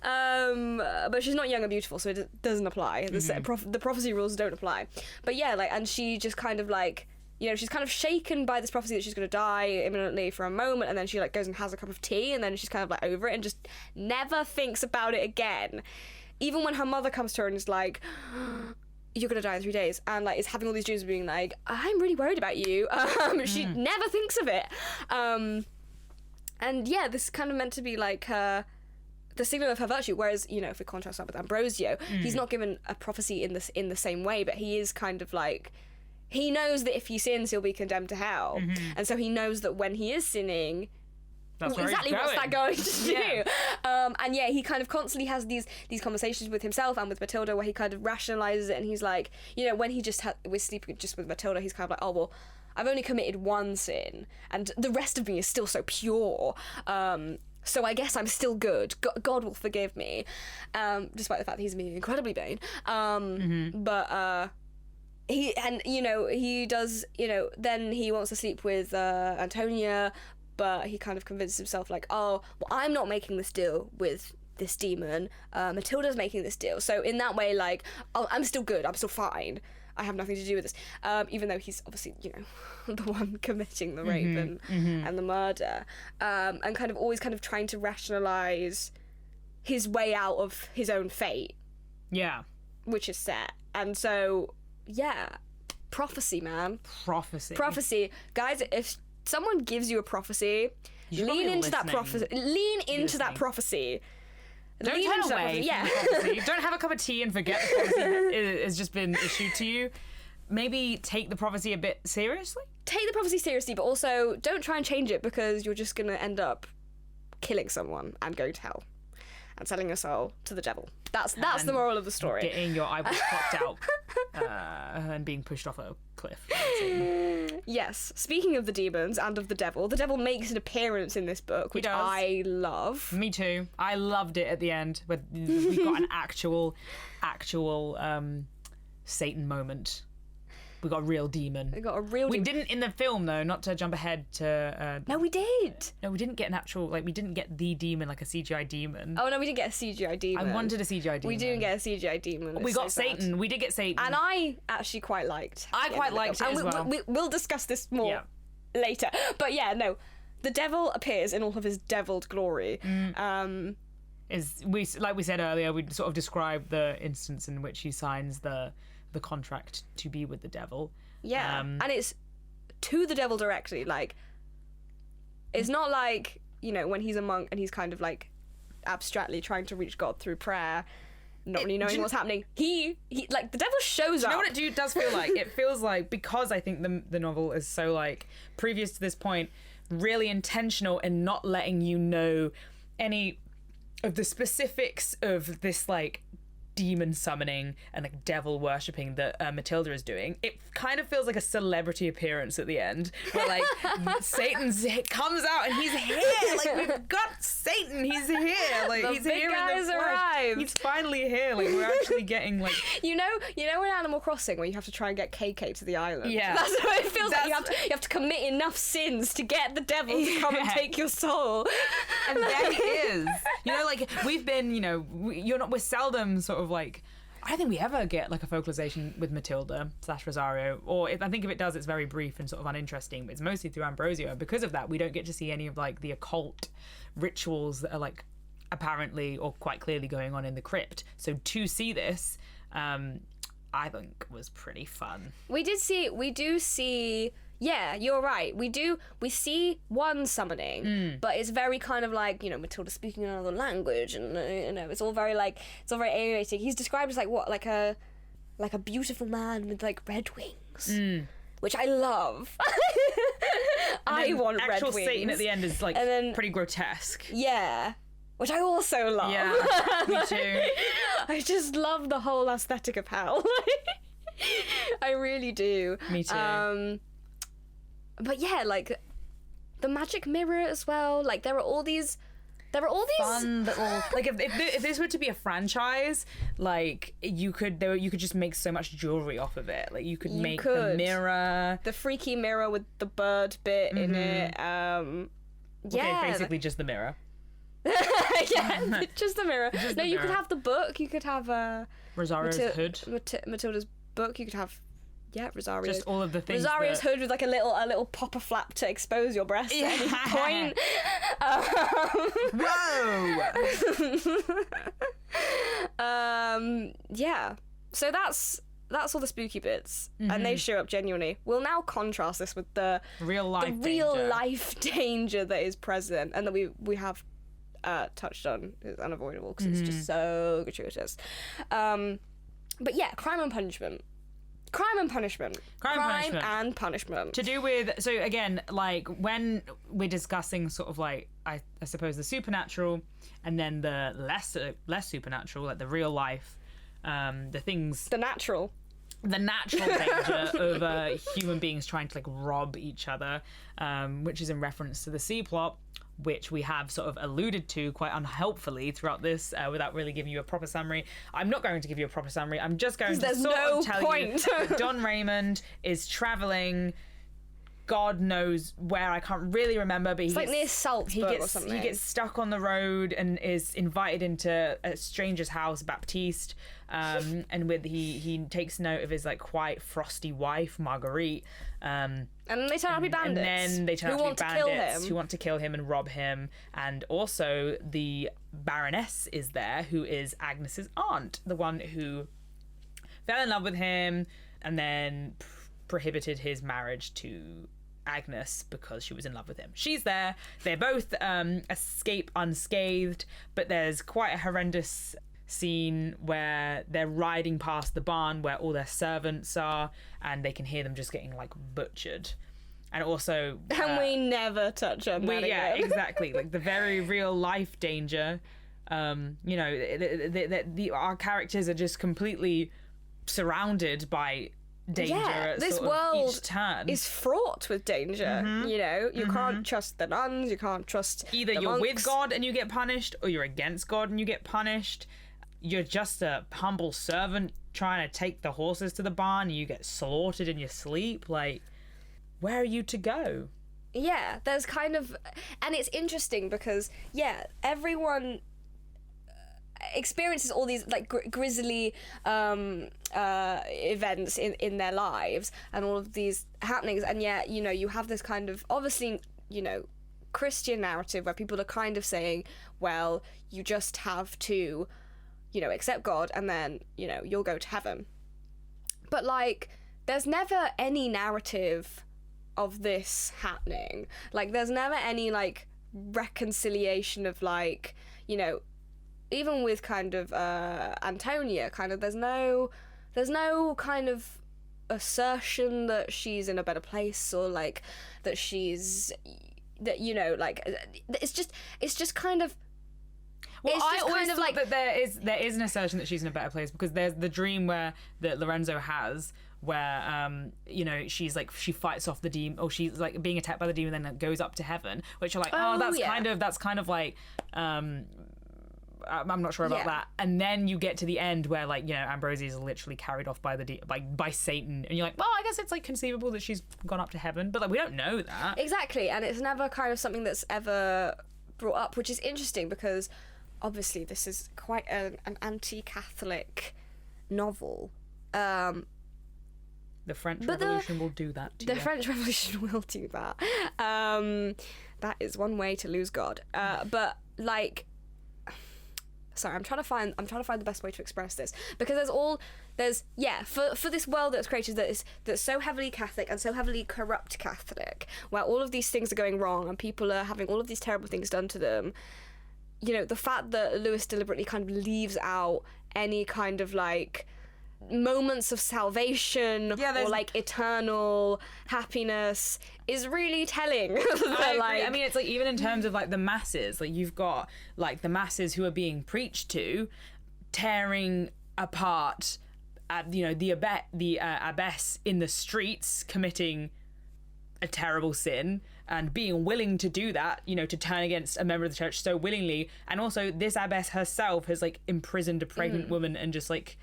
But she's not young and beautiful, so it doesn't apply. The prophecy rules don't apply. But yeah, like, and she just kind of like you know, she's kind of shaken by this prophecy that she's going to die imminently for a moment, and then she like goes and has a cup of tea, and then she's kind of like over it and just never thinks about it again. Even when her mother comes to her and is like, you're going to die in 3 days, and like is having all these dreams of being like, I'm really worried about you. She never thinks of it. And yeah, this is kind of meant to be like the signal of her virtue, whereas, you know, if we contrast that with Ambrosio, he's not given a prophecy in the same way, but he is kind of like, he knows that if he sins, he'll be condemned to hell. And so he knows that when he is sinning, That's where exactly he's what's that going to do. Yeah. And yeah, he kind of constantly has these conversations with himself and with Matilda where he kind of rationalizes it, and he's like, you know, when he just was sleeping just with Matilda, he's kind of like, oh, well, I've only committed one sin, and the rest of me is still so pure. So I guess I'm still good. God will forgive me, despite the fact that he's being incredibly vain. But he does, you know, then he wants to sleep with Antonia, but he kind of convinces himself like, oh, well, I'm not making this deal with this demon. Matilda's making this deal. So in that way, like, oh, I'm still good. I'm still fine. I have nothing to do with this. Even though he's obviously, you know, the one committing the rape and the murder. And kind of always kind of trying to rationalise his way out of his own fate. Yeah. Which is set. And so, yeah. Prophecy, man. Prophecy. Guys, if someone gives you a prophecy, lean into that prophecy. Lean into that prophecy. Don't turn away from the prophecy. Don't have a cup of tea and forget the prophecy has just been issued to you. Maybe take the prophecy a bit seriously. Take the prophecy seriously, but also don't try and change it, because you're just going to end up killing someone and going to hell and selling your soul to the devil. That's the moral of the story. Getting your eyeballs popped out and being pushed off a cliff. Yes. Speaking of the demons and of the devil makes an appearance in this book, which I love. Me too. I loved it at the end. We got an actual Satan moment. We got a real demon. We didn't in the film, though, not to jump ahead to... No, we did. No, we didn't get an actual... Like, we didn't get the demon, like a CGI demon. Oh, no, we didn't get a CGI demon. I wanted a CGI demon. We didn't get a CGI demon. We got Satan. Bad. We did get Satan. And I actually quite liked I quite liked it as well. We'll discuss this more later. But yeah, no. The devil appears in all of his deviled glory. Like we said earlier, we sort of described the instance in which he signs the contract to be with the devil. Yeah, and it's to the devil directly. Like, it's not like, you know, when he's a monk and he's kind of like abstractly trying to reach God through prayer, not really knowing what's happening. He like, the devil shows up. You know what it does feel like? It feels like, because I think the novel is so, like, previous to this point, really intentional in not letting you know any of the specifics of this, like, demon summoning and like devil worshipping that Matilda is doing. It kind of feels like a celebrity appearance at the end, where like Satan comes out and he's here. Like, we've got Satan. He's here. Like, he's here in the flesh. Arrived. He's finally here. Like, we're actually getting like you know in Animal Crossing where you have to try and get KK to the island. Yeah, that's what it feels like. You have to commit enough sins to get the devil to come and take your soul. And there he is. You know, like, we've been, you know, we're seldom sort of like, I don't think we ever get like a focalization with Matilda / Rosario, or I think if it does, it's very brief and sort of uninteresting, but it's mostly through Ambrosio. And because of that, we don't get to see any of like the occult rituals that are like apparently or quite clearly going on in the crypt. So to see this, I think was pretty fun. We do see yeah, you're right. We see one summoning, but it's very kind of like, you know, Matilda speaking another language, and you know, it's all very alienating. He's described as like a beautiful man with like red wings, which I love. I want red wings. Actual Satan at the end is like pretty grotesque. Yeah. Which I also love. Yeah, me too. I just love the whole aesthetic of hell. I really do. Me too. But yeah, like the magic mirror as well. Like there are all these fun little, like, if this were to be a franchise, like you could just make so much jewelry off of it. Like you could make the mirror, the freaky mirror with the bird bit in it. Okay, basically just the mirror. Yeah, just the mirror. You could have the book. You could have Rosario's hood. Matilda's book. You could have yeah, Rosario. Just all of the things. Rosario's hood with like a little popper flap to expose your breasts at any point. Whoa. Yeah. So that's all the spooky bits, and they show up genuinely. We'll now contrast this with the real life danger that is present, and that we have touched on is unavoidable because it's just so gratuitous. But yeah, crime and punishment. Crime and punishment. To do with, so again, like when we're discussing sort of like, I suppose the supernatural and then the less supernatural, like the real life, the things. The natural danger of human beings trying to like rob each other, which is in reference to the C plot, which we have sort of alluded to quite unhelpfully throughout this, without really giving you a proper summary. I'm not going to give you a proper summary. I'm just going to sort of tell you that Don Raymond is traveling. God knows where, I can't really remember, but it's like near Salzburg or something. He gets stuck on the road and is invited into a stranger's house, Baptiste, and he takes note of his like quite frosty wife, Marguerite. And they turn out to be bandits. And then they turn out to be bandits who want to kill him and rob him. And also the Baroness is there, who is Agnes's aunt, the one who fell in love with him and then prohibited his marriage to Agnes because she was in love with him. She's there. They both escape unscathed, but there's quite a horrendous scene where they're riding past the barn where all their servants are, and they can hear them just getting like butchered. And also, and we never touch on that yeah, again. Exactly, like the very real life danger. You know, our characters are just completely surrounded by danger. Yeah, this sort of world each turn is fraught with danger. You know, you can't trust the nuns, you can't trust either the you're monks. with God and you get punished, or you're against God and you get punished. You're just a humble servant trying to take the horses to the barn and you get slaughtered in your sleep. Like, where are you to go? Yeah, there's kind of, and it's interesting because everyone experiences all these like grisly events in their lives and all of these happenings, and yet, you know, you have this kind of, obviously, you know, Christian narrative where people are kind of saying, well, you just have to, you know, accept God and then, you know, you'll go to heaven. But like, there's never any narrative of this happening. Like, there's never any like reconciliation of like, you know, even with kind of Antonia, kind of there's no kind of assertion that she's in a better place, or like that she's, that, you know, like it's just kind of. Well, I always thought that there is an assertion that she's in a better place, because there's the dream that Lorenzo has where you know, she's like, she fights off the demon, or she's like being attacked by the demon and then goes up to heaven, which are like, that's kind of like I'm not sure about that. And then you get to the end where, like, you know, Ambrosia is literally carried off by by Satan, and you're like, well, I guess it's like conceivable that she's gone up to heaven, but like we don't know that exactly, and it's never kind of something that's ever brought up, which is interesting because obviously this is quite an anti-Catholic novel. The French Revolution will do that to you. The French Revolution will do that. That is one way to lose God. But like, sorry, I'm trying to find the best way to express this, because for this world that's created that's so heavily Catholic and so heavily corrupt Catholic, where all of these things are going wrong and people are having all of these terrible things done to them. You know, the fact that Lewis deliberately kind of leaves out any kind of like moments of salvation or like eternal happiness is really telling. I mean, it's like, even in terms of like the masses, like you've got like the masses who are being preached to, tearing apart, you know, the abbess in the streets committing a terrible sin, and being willing to do that, you know, to turn against a member of the church so willingly. And also this abbess herself has like imprisoned a pregnant woman and just like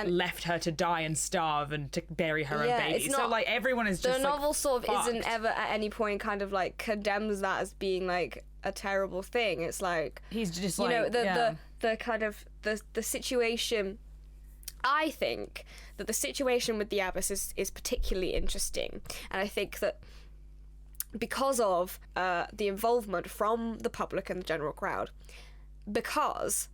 left her to die and starve and to bury her own baby. So like everyone is just the novel like, sort of fucked. Isn't ever at any point kind of like condemns that as being like a terrible thing. It's like, he's just, you like, know, the kind of the situation I think that the situation with the abbess is particularly interesting, and I think that because of the involvement from the public and the general crowd, because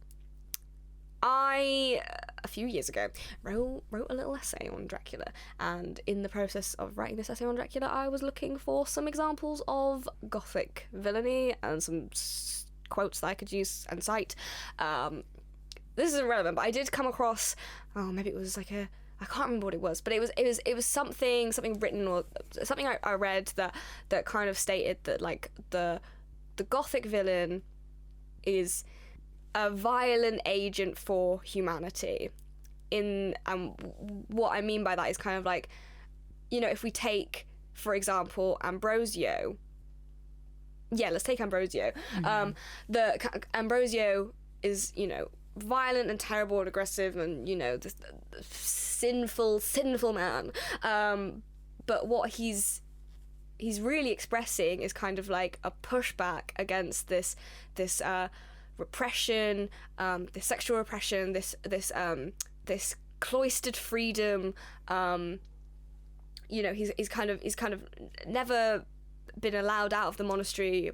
I, a few years ago, wrote a little essay on Dracula, and in the process of writing this essay on Dracula, I was looking for some examples of Gothic villainy and some quotes that I could use and cite. This isn't relevant, but I did come across, maybe it was like I can't remember what it was, but it was something written or something I read that kind of stated that like the Gothic villain is a violent agent for humanity. What I mean by that is kind of like, you know, if we take, for example, Ambrosio. Yeah, let's take Ambrosio. Ambrosio is, you know, violent and terrible and aggressive and, you know, this sinful man. But what he's really expressing is kind of like a pushback against this repression, this sexual repression, this cloistered freedom. You know, he's kind of never been allowed out of the monastery.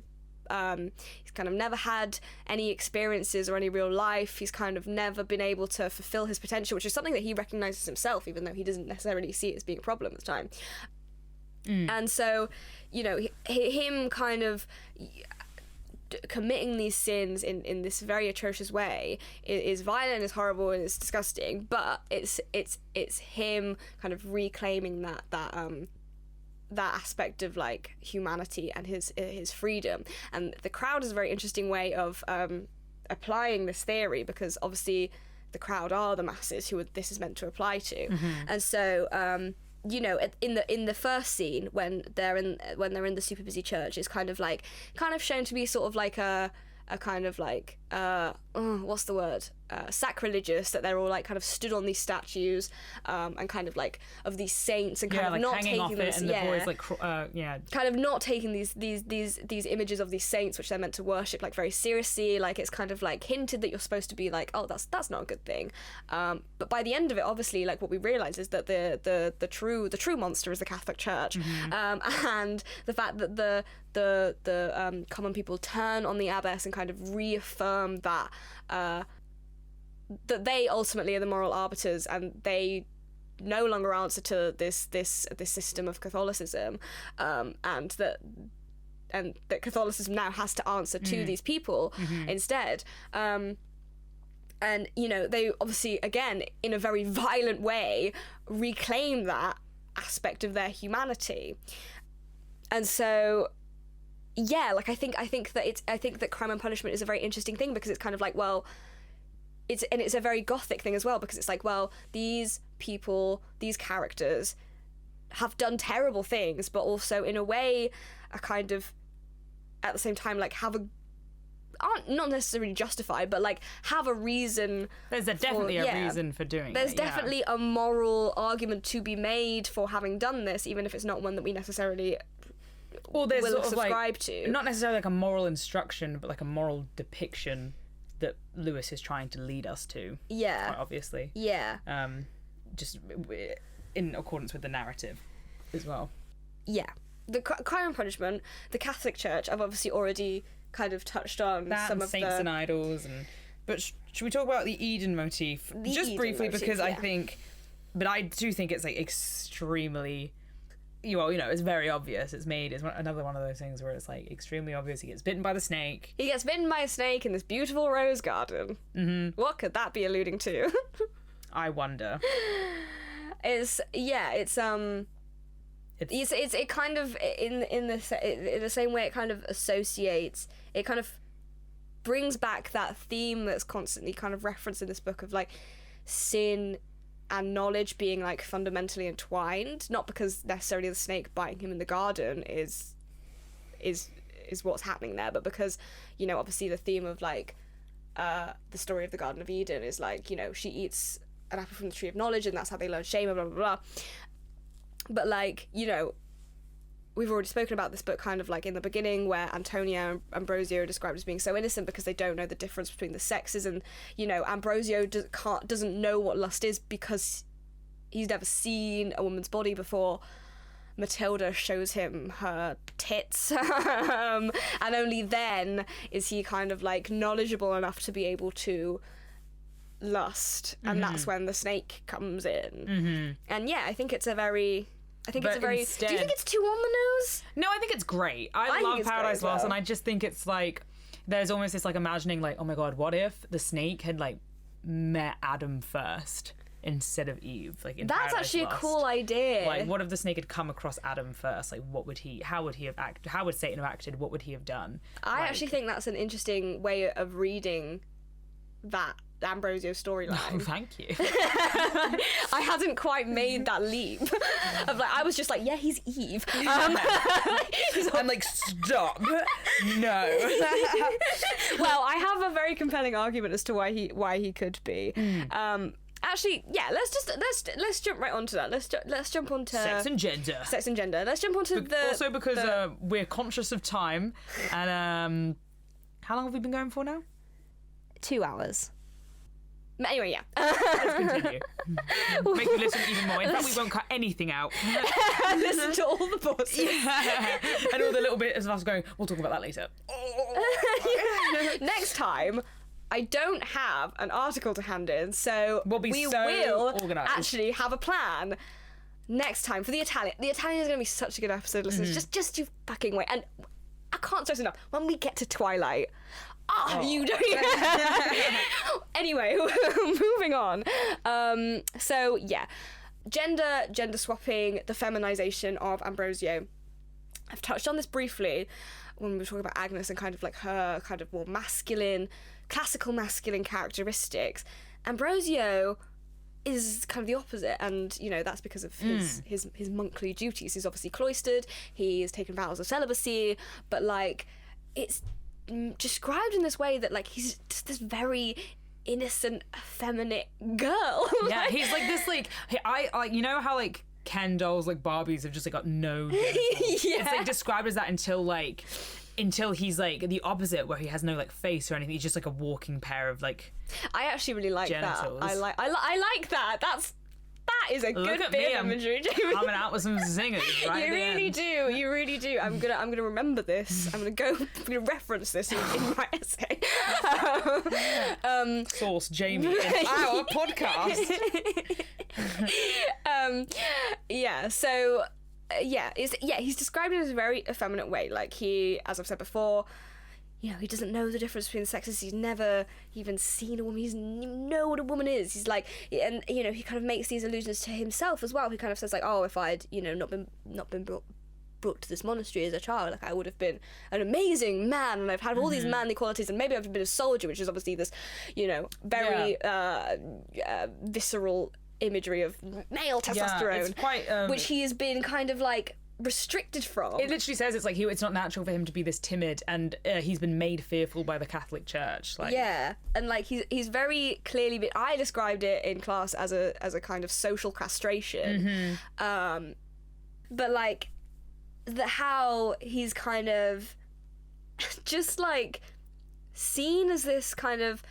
He's kind of never had any experiences or any real life. He's kind of never been able to fulfill his potential, which is something that he recognizes himself, even though he doesn't necessarily see it as being a problem at the time. And so, you know, him kind of committing these sins in this very atrocious way is violent, is horrible, and it's disgusting. But it's him kind of reclaiming that aspect of like humanity and his freedom. And the crowd is a very interesting way of applying this theory, because obviously the crowd are the masses who this is meant to apply to. And so you know, in the first scene when they're in the super busy church, it's kind of shown to be sort of like a kind of like what's the word, sacrilegious, that they're all like kind of stood on these statues and kind of like of these saints and kind of like not hanging off taking them, it, and the boys like kind of not taking these images of these saints which they're meant to worship like very seriously. Like it's kind of like hinted that you're supposed to be like, oh, that's not a good thing. But by the end of it, obviously, like what we realise is that the true monster is the Catholic Church. And the fact that the common people turn on the abbess and kind of reaffirm that they ultimately are the moral arbiters, and they no longer answer to this system of Catholicism, and that Catholicism now has to answer to these people instead. And you know, they obviously, again, in a very violent way, reclaim that aspect of their humanity. And so, yeah, like I think that Crime and Punishment is a very interesting thing, because it's kind of like, well, it's a very Gothic thing as well, because it's like, well, these people, these characters have done terrible things, but also in a way are kind of at the same time like aren't not necessarily justified, but like have a reason. There's definitely a reason for doing it. There's definitely a moral argument to be made for having done this, even if it's not one that we necessirely will subscribe to. Not necessarily like a moral instruction, but like a moral depiction that Lewis is trying to lead us to. Yeah. Quite obviously. Yeah. Just in accordance with the narrative as well. Yeah. The Crime and Punishment, the Catholic Church, I've obviously already kind of touched on that, some and of Saints and Idols, but should we talk about the Eden motif briefly, because I do think it's like extremely, well, you know, it's very obvious. It's another one of those things where it's like extremely obvious. He gets bitten by the snake. He gets bitten by a snake in this beautiful rose garden. What could that be alluding to? I wonder. It's kind of in the same way it kind of associates, it kind of brings back that theme that's constantly kind of referenced in this book of like sin and knowledge being like fundamentally entwined, not because necessarily the snake biting him in the garden is what's happening there, but because, you know, obviously the theme of like the story of the Garden of Eden is like, you know, she eats an apple from the tree of knowledge and that's how they learn shame, blah blah blah. But like, you know, we've already spoken about this, but kind of like in the beginning where Antonia and Ambrosio are described as being so innocent because they don't know the difference between the sexes, and, you know, Ambrosio doesn't know what lust is because he's never seen a woman's body before. Matilda shows him her tits, and only then is he kind of like knowledgeable enough to be able to lust, and that's when the snake comes in. And yeah, I think it's a very... do you think it's too on the nose? No, I think it's great. I love Paradise Lost, and I just think it's like, there's almost this like imagining like, oh my god, what if the snake had like met Adam first instead of Eve? Like in That's Paradise actually Lost. a cool idea. Like, what if the snake had come across Adam first? Like, how would he have acted? How would Satan have acted? What would he have done? I actually think that's an interesting way of reading that Ambrosio storyline. Oh, thank you. I hadn't quite made that leap of like, I was just like, yeah, he's Eve. I'm like, stop. No. Well, I have a very compelling argument as to why he could be. Actually, yeah, let's jump right onto that. Let's jump onto sex and gender. Let's jump onto also because we're conscious of time, and how long have we been going for now? 2 hours. Anyway, yeah. Let's continue. Make you listen even more. In fact, we won't cut anything out. Listen to all the pauses. Yeah. And all the little bits of us going, we'll talk about that later. Next time, I don't have an article to hand in, so we so will organised. actually have a plan next time for the Italian. The Italian is going to be such a good episode, listeners. Just you fucking wait. And I can't stress enough, when we get to Twilight... you don't even... Anyway, moving on. So, yeah. Gender swapping, the feminization of Ambrosio. I've touched on this briefly when we were talking about Agnes and kind of like her kind of more masculine, classical masculine characteristics. Ambrosio is kind of the opposite, and, you know, that's because of his monkly duties. He's obviously cloistered, he's taken vows of celibacy, but, like, it's described in this way that, like, he's just this very innocent, effeminate girl. Yeah, he's like this, like, I like, you know how, like, Ken dolls, like Barbies, have just, like, got no genitals? Yeah. It's, like, described as that until he's, like, the opposite, where he has no, like, face or anything. He's just, like, a walking pair of, like, I actually really like genitals. that. I like that. That is a Look good at bit me, of imagery, Jamie. coming out with some zingers right You at the really end. do. You really do. I'm gonna remember this. I'm gonna reference this in my essay. Source Jamie in our podcast. Yeah. So, he's described in a very effeminate way. Like, he, as I've said before, you know, he doesn't know the difference between the sexes. He's never even seen a woman. He doesn't even know what a woman is. He's like, and, you know, he kind of makes these allusions to himself as well. He kind of says, like, oh, if I'd, you know, not been brought to this monastery as a child, like, I would have been an amazing man, and I've had all these manly qualities, and maybe I've been a soldier, which is obviously this, you know, very visceral imagery of male testosterone, it's quite, which he has been kind of like restricted from. It literally says it's like it's not natural for him to be this timid, and he's been made fearful by the Catholic Church. Like, yeah, and like he's very clearly been. I described it in class as a kind of social castration, but like how he's kind of just like seen as this kind of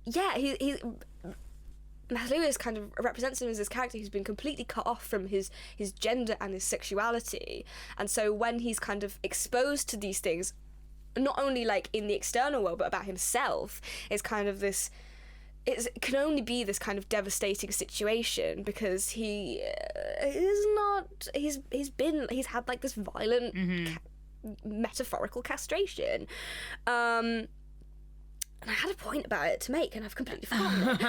he Matthew Lewis kind of represents him as this character who's been completely cut off from his gender and his sexuality. And so when he's kind of exposed to these things, not only like in the external world, but about himself, it's kind of this... It can only be this kind of devastating situation because he is not... He's had like this violent metaphorical castration. And I had a point about it to make, and I've completely forgotten it.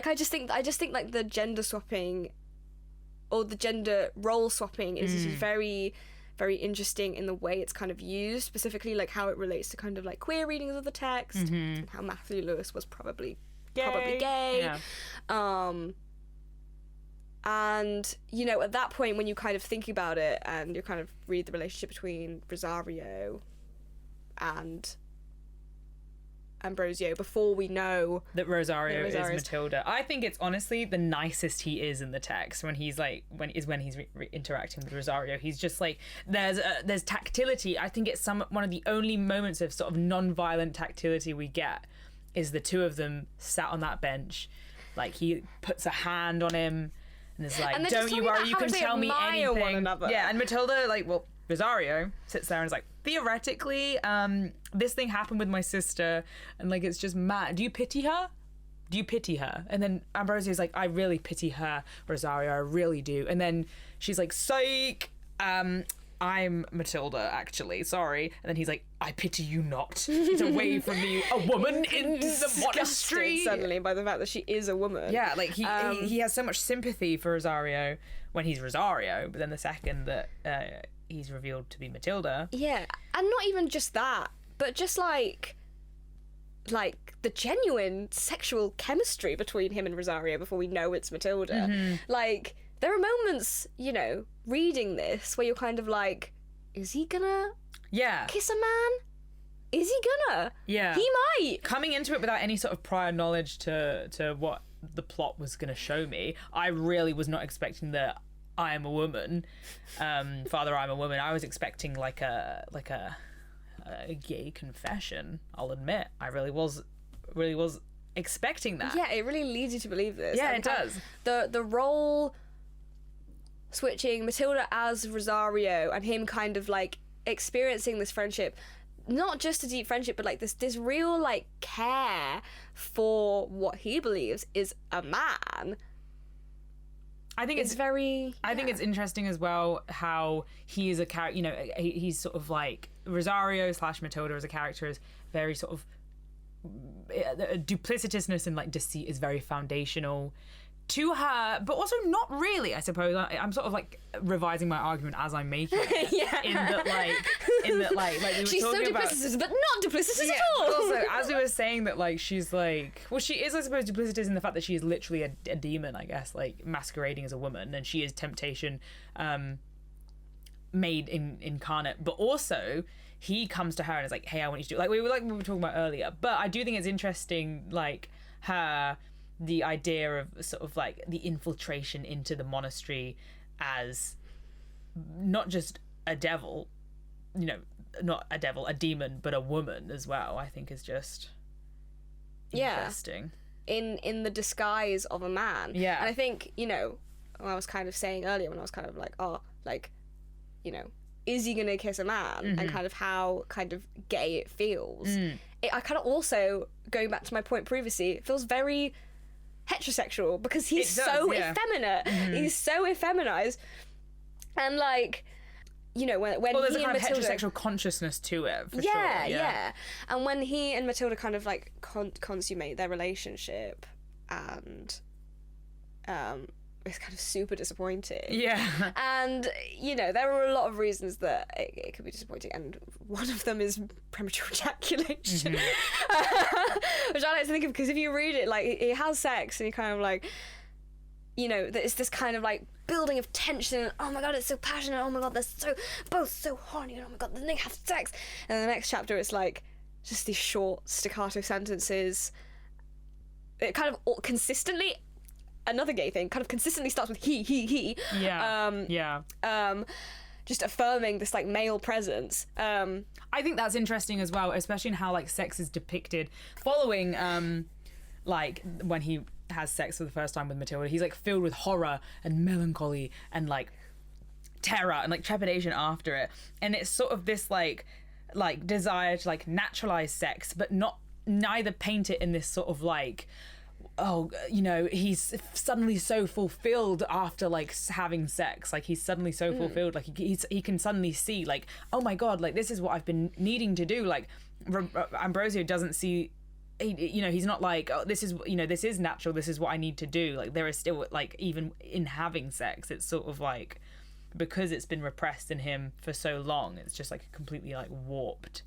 I just think like the gender swapping or the gender role swapping is very, very interesting in the way it's kind of used, specifically like how it relates to kind of like queer readings of the text, and how Matthew Lewis was probably gay. Yeah. And, you know, at that point when you kind of think about it and you kind of read the relationship between Rosario and Ambrosio before we know that Rosario is Matilda. I think it's honestly the nicest he is in the text when he's like when he's interacting with Rosario. He's just like there's tactility. I think it's one of the only moments of sort of non-violent tactility we get is the two of them sat on that bench, like he puts a hand on him and is like, "Don't you worry, you can tell me anything." One another. Yeah, and Matilda Rosario sits there and is like, theoretically, this thing happened with my sister, and like it's just mad. Do you pity her? Do you pity her? And then Ambrosio's like, I really pity her, Rosario, I really do. And then she's like, psych, I'm Matilda, actually, sorry. And then he's like, I pity you not. Get away from me, a woman in the monastery. Suddenly by the fact that she is a woman. Yeah, like he has so much sympathy for Rosario when he's Rosario, but then the second that he's revealed to be Matilda. Yeah, and not even just that, but just like the genuine sexual chemistry between him and Rosario before we know it's Matilda. Mm-hmm. Like, there are moments, reading this where you're kind of like, is he gonna kiss a man? Is he gonna? Yeah. He might. Coming into it without any sort of prior knowledge to what the plot was going to show me, I really was not expecting that I am a woman. Father, I'm a woman. I was expecting like a gay confession. I'll admit, I really was expecting that. Yeah, it really leads you to believe this. Yeah, it does. The role switching Matilda as Rosario and him kind of like experiencing this friendship, not just a deep friendship, but like this real like care for what he believes is a man. I think it's very. I think it's interesting as well how he is a character. He's sort of like Rosario / Matilda as a character is very sort of duplicitousness and like deceit is very foundational to her, but also not really. I suppose I'm sort of like revising my argument as I'm making it. Yeah. In that we were she's talking so about, duplicitous, but not duplicitous at all. But also, as we were saying that, like, she's like, well, she is, I suppose, duplicitous in the fact that she is literally a demon, I guess, like masquerading as a woman, and she is temptation, made incarnate. But also, he comes to her and is like, hey, I want you to do, like we were talking about earlier. But I do think it's interesting, like the idea of sort of like the infiltration into the monastery as not just a devil, not a devil, a demon, but a woman as well, I think is just interesting. In the disguise of a man. Yeah. And I think, I was kind of saying earlier when I was kind of like, is he gonna kiss a man? Mm-hmm. And kind of how kind of gay it feels. Mm. I kind of also, going back to my point previously, it feels very heterosexual because he's so effeminate. Mm-hmm. He's so effeminized. And like, when there's he a kind and of Matilda, heterosexual consciousness to it, for sure. Yeah. And when he and Matilda kind of like consummate their relationship, and it's kind of super disappointing. Yeah. And, there are a lot of reasons that it could be disappointing, and one of them is premature ejaculation. Mm-hmm. Which I like to think of, because if you read it, like, he has sex, and you kind of like, it's this kind of like building of tension, and oh my god, it's so passionate, oh my god, they're both so horny, and oh my god, then they have sex. And the next chapter, it's like, just these short staccato sentences. It kind of consistently, another gay thing, kind of consistently starts with he. Yeah. Just affirming this like male presence. I think that's interesting as well, especially in how like sex is depicted following like when he has sex for the first time with Matilda. He's like filled with horror and melancholy and like terror and like trepidation after it, and it's sort of this like desire to like naturalize sex, but neither paint it in this sort of like, oh, he's suddenly so fulfilled after like having sex, like he's suddenly so fulfilled, like he can suddenly see like, oh my god, like this is what I've been needing to do. Like Ambrosio doesn't see, he's not like, oh, this is this is natural, this is what I need to do. Like there is still like, even in having sex, it's sort of like, because it's been repressed in him for so long, it's just like a completely like warped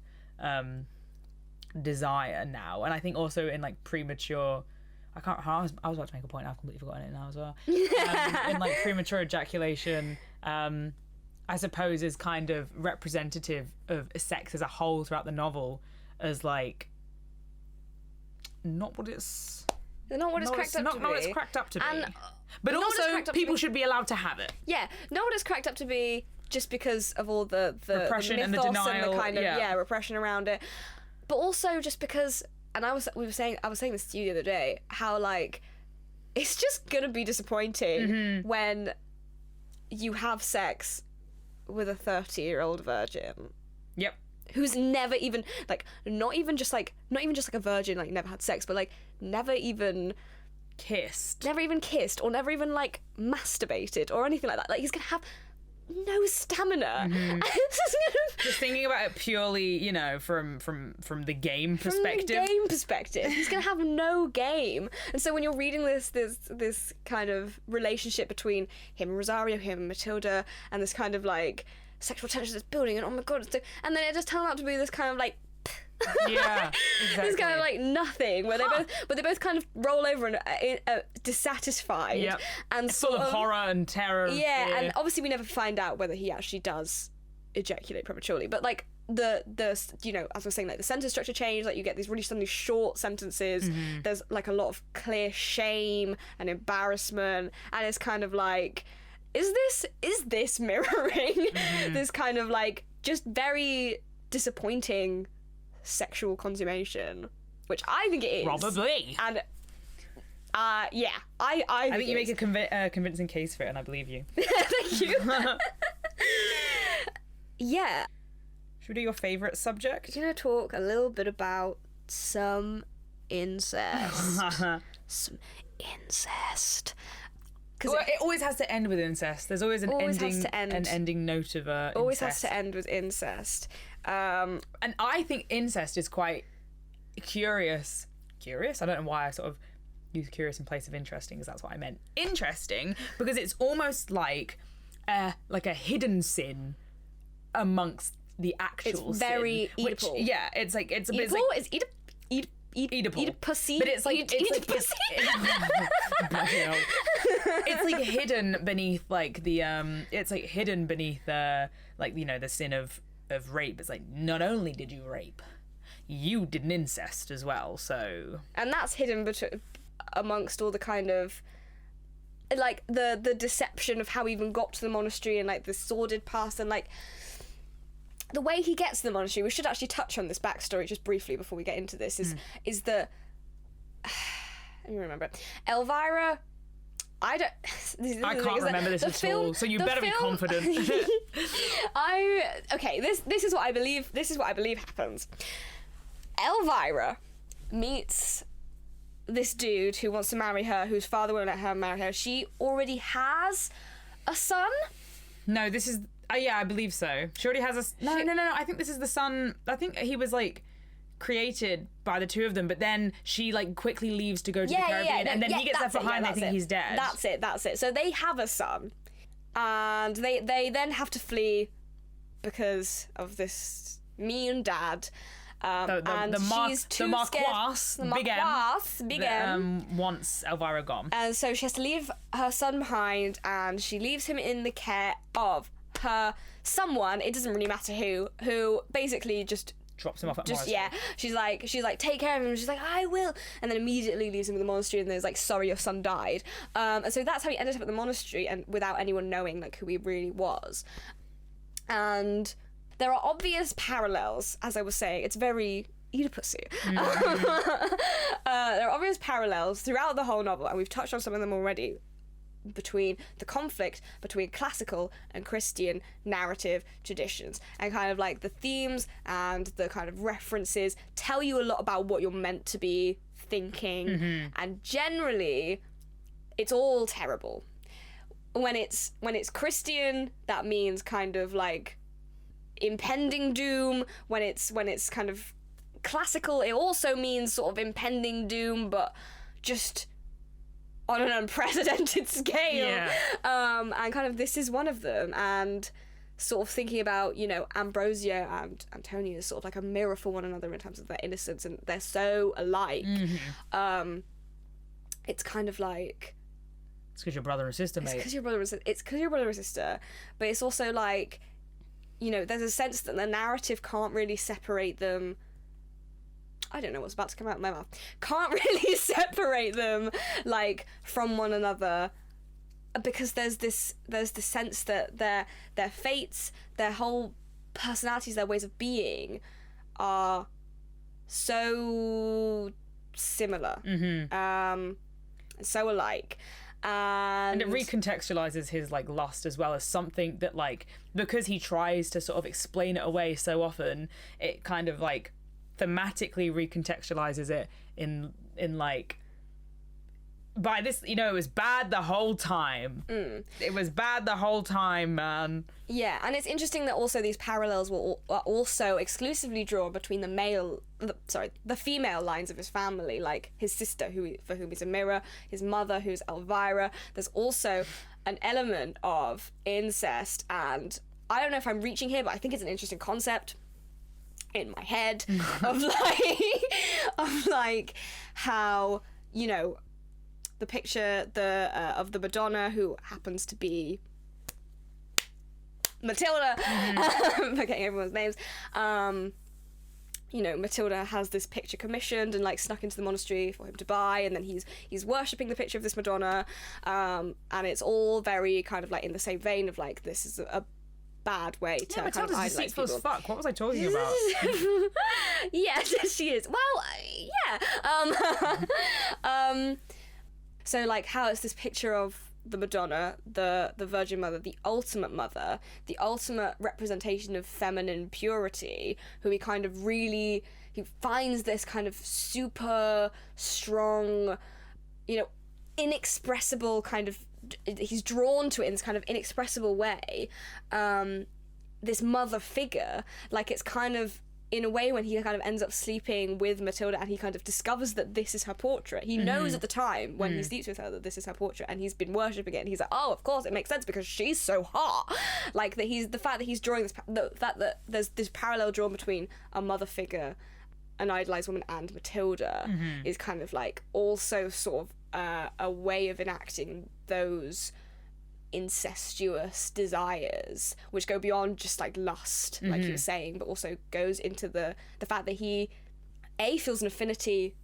desire now. And I think also in like premature, I was about to make a point, I've completely forgotten it now as well. In like premature ejaculation, I suppose is kind of representative of sex as a whole throughout the novel, as like not what it's Not what it's cracked up to be. Not what it's cracked up to be. And but not what it's also, cracked up to people be. should be allowed to have it. Yeah, not what it's cracked up to be just because of all the Repression the and the mythos denial, the kind of yeah. repression around it. But also just because, and I was saying this to you the other day, how like it's just gonna be disappointing when you have sex with a 30-year-old virgin. Yep. Who's never even like not even just like a virgin, like never had sex, but like never even kissed or never even like masturbated or anything like that. Like he's gonna have no stamina. Just thinking about it purely, you know, from the game perspective. From the game perspective, he's gonna have no game. And so when you're reading this kind of relationship between him and Rosario, him and Matilda, and this kind of like sexual tension that's building, and oh my god, and then it just turned out to be this kind of like Yeah, exactly. this kind of like nothing where they both kind of roll over and dissatisfied. Yep. And full sort of horror and terror. Yeah, fear. and obviously we never find out whether he actually does ejaculate prematurely, but like the you know, as I was saying, like the sentence structure change, like you get these really suddenly short sentences. There's like a lot of clear shame and embarrassment, and it's kind of like, is this mirroring this kind of like just very disappointing sexual consummation, which I think it is. Probably. And yeah, I think you make a convincing case for it, and I believe you. Thank you. Yeah. Should we do your favourite subject? We're going to talk a little bit about some incest. Some incest. Well, it always has to end with incest. There's always an ending note of incest. Always has to end with incest. And I think incest is quite curious. Curious? I don't know why I sort of use curious in place of interesting, because that's what I meant. Interesting, because it's almost like a hidden sin amongst the actual it's very sin. Oedipal. Which, yeah, it's like it's a bit Oedipal like, is Oedipal. Oedipal. Pussy. But it's like Eat pussy. It's like hidden beneath like the it's like hidden beneath like, you know, the sin of rape. It's like, not only did you rape, you did an incest as well. So, and that's hidden amongst all the kind of like the deception of how he even got to the monastery, and like the sordid past, and like the way he gets to the monastery. We should actually touch on this backstory just briefly before we get into this. Is that let me remember it. Elvira. I can't remember this at all. So you better be confident. This is what I believe. This is what I believe happens. Elvira meets this dude who wants to marry her, whose father won't let her marry her. She already has a son. No, this is. Yeah, I believe so. She already has a. No. I think this is the son. I think he was like created by the two of them, but then she like quickly leaves to go to the Caribbean, and then he gets left behind. They think he's dead. That's it. So they have a son, and they then have to flee because of this mean dad. She's too scared. Big M wants Elvira gone, and so she has to leave her son behind, and she leaves him in the care of her someone. It doesn't really matter who basically just drops him off at monastery. Yeah, she's like take care of him. She's like, I will, and then immediately leaves him in the monastery, and there's like, sorry, your son died. And so that's how he ended up at the monastery, and without anyone knowing like who he really was. And there are obvious parallels, as I was saying. It's very Oedipus. There are obvious parallels throughout the whole novel, and we've touched on some of them already, between the conflict between classical and Christian narrative traditions, and kind of like the themes and the kind of references tell you a lot about what you're meant to be thinking, and generally it's all terrible. When it's Christian, that means kind of like impending doom. When it's kind of classical, it also means sort of impending doom, but just on an unprecedented scale. Yeah. And kind of this is one of them, and sort of thinking about, you know, Ambrosio and Antonia is sort of like a mirror for one another in terms of their innocence, and they're so alike. It's kind of like, it's because you're brother and sister, mate. It's because you're brother and sister, but it's also like, you know, there's a sense that the narrative can't really separate them I don't know what's about to come out of my mouth. Can't really separate them like from one another, because there's this sense that their fates, their whole personalities, their ways of being are so similar, so alike. And it recontextualizes his like lust as well as something that, like, because he tries to sort of explain it away so often, it kind of like thematically recontextualizes it in like, by this, you know, it was bad the whole time. It was bad the whole time, man. Yeah, and it's interesting that also these parallels are also exclusively drawn between the female lines of his family, like his sister, for whom he's a mirror, his mother, who's Elvira. There's also an element of incest, and I don't know if I'm reaching here, but I think it's an interesting concept in my head of like how, you know, the picture of the Madonna, who happens to be Matilda, forgetting everyone's names. You know, Matilda has this picture commissioned and like snuck into the monastery for him to buy, and then he's worshipping the picture of this Madonna, and it's all very kind of like in the same vein of like, this is a bad way to kind of idolize people. As fuck. What was I talking about? Yeah, she is. Well, yeah. So like how it's this picture of the Madonna, the Virgin Mother, the ultimate mother, the ultimate representation of feminine purity, who he finds this kind of super strong, you know, inexpressible kind of, he's drawn to it in this kind of inexpressible way, this mother figure, like it's kind of, in a way, when he kind of ends up sleeping with Matilda and he kind of discovers that this is her portrait. He knows at the time when he sleeps with her that this is her portrait, and he's been worshipping it, and he's like, oh, of course, it makes sense because she's so hot. Like, the fact that he's drawing this, the fact that there's this parallel drawn between a mother figure, an idolized woman, and Matilda is kind of like also sort of a way of enacting those incestuous desires, which go beyond just like lust, like you were saying, but also goes into the fact that he feels an affinity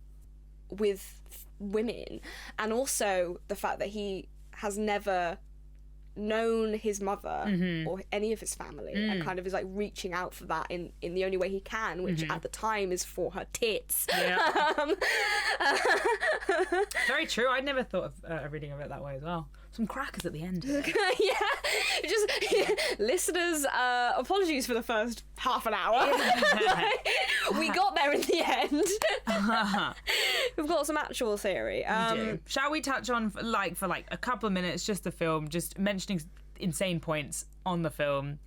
with women, and also the fact that he has never known his mother or any of his family, and kind of is like reaching out for that in the only way he can, which at the time is for her tits. Very true. I'd never thought of reading of it that way as well. Some crackers at the end. Listeners, apologies for the first half an hour. We got there in the end. We've got some actual theory. We do. Shall we touch on for a couple of minutes just the film, just mentioning insane points on the film?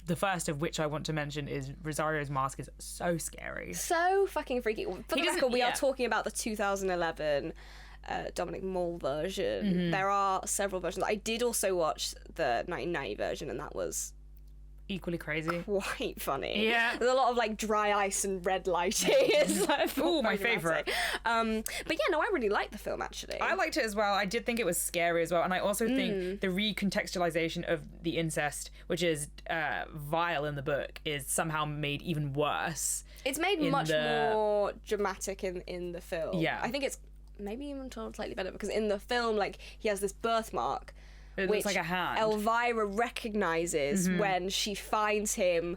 The first of which I want to mention is Rosario's mask is so scary, so fucking freaky. For the record, we are talking about the 2011 Dominic Moll version. There are several versions. I did also watch the 1990 version, and that was equally crazy, quite funny. Yeah, there's a lot of like dry ice and red lighting. It's like, ooh, my favourite. But yeah, no, I really liked the film, actually. I liked it as well. I did think it was scary as well, and I also think the recontextualization of the incest, which is vile in the book, is somehow made even worse. It's made much more dramatic in the film. Yeah, I think it's maybe even told slightly better, because in the film, like, he has this birthmark, it which looks like a hand. Elvira recognises when she finds him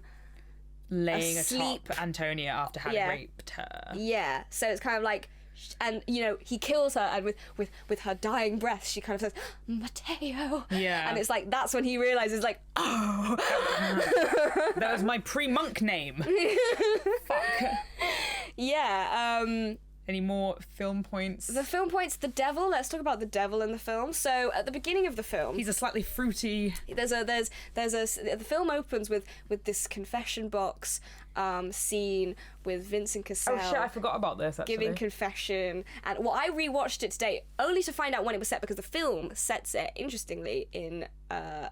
laying asleep atop Antonia after having raped her. Yeah, so it's kind of like, and you know, he kills her, and with her dying breath, she kind of says, Matteo. Yeah, and it's like, that's when he realizes, like, oh, that was my pre-monk name. Fuck. Yeah. Any more film points? The film points, the devil. Let's talk about the devil in the film. So at the beginning of the film, he's a slightly fruity. The film opens with this confession box scene with Vincent Cassel. Oh shit, I forgot about this, actually. Giving confession. And well, I rewatched it today only to find out when it was set, because the film sets it, interestingly, in Ambrosio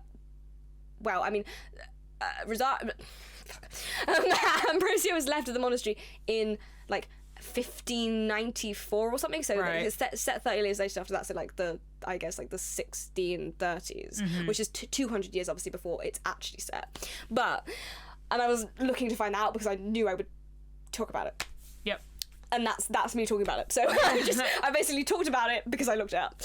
was left at the monastery in like 1594 or something, so right. It's set 30 years later after that, so like the 1630s, which is 200 years obviously before it's actually set. And I was looking to find out because I knew I would talk about it. Yep. And that's me talking about it. So I basically talked about it because I looked it up.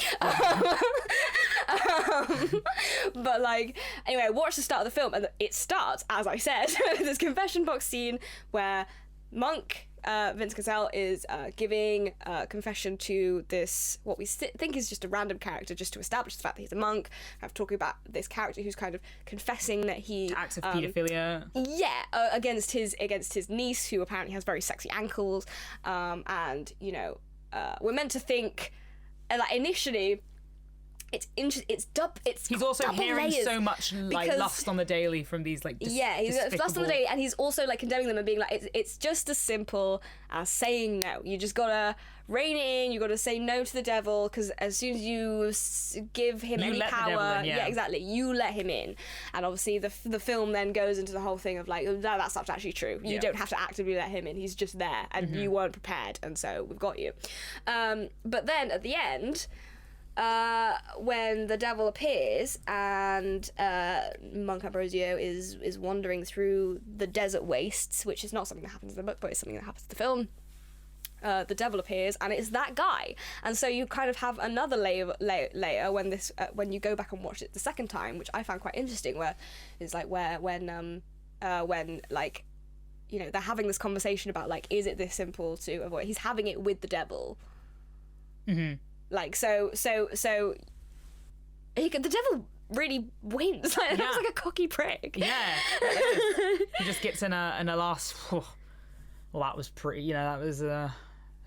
But like, anyway, I watched the start of the film, and it starts, as I said, this confession box scene where Monk, Vince Cassell, is giving confession to this, what we think is just a random character, just to establish the fact that he's a monk. I'm talking about this character who's kind of confessing that he acts of paedophilia. Against his niece, who apparently has very sexy ankles, and you know, we're meant to think, like, initially. It's he's also hearing layers, so much like lust on the daily from these like he's lust on the daily, and he's also like condemning them and being like, it's just as simple as saying no. You just gotta rein it in. You gotta say no to the devil, because as soon as you give him any power, exactly, you let him in. And obviously the film then goes into the whole thing of like, no, that's not actually true. You don't have to actively let him in. He's just there, and you weren't prepared, and so we've got you. But then at the end, when the devil appears and Monk Ambrosio is wandering through the desert wastes, which is not something that happens in the book, but it's something that happens in the film. The devil appears, and it's that guy, and so you kind of have another layer when you go back and watch it the second time, which I found quite interesting, where it's like when like, you know, they're having this conversation about like, is it this simple to avoid? He's having it with the devil. Mm-hmm. Like, so the devil really wins. Like, that was like a cocky prick. Yeah. He just gets in a last, well, that was pretty, you know, that was,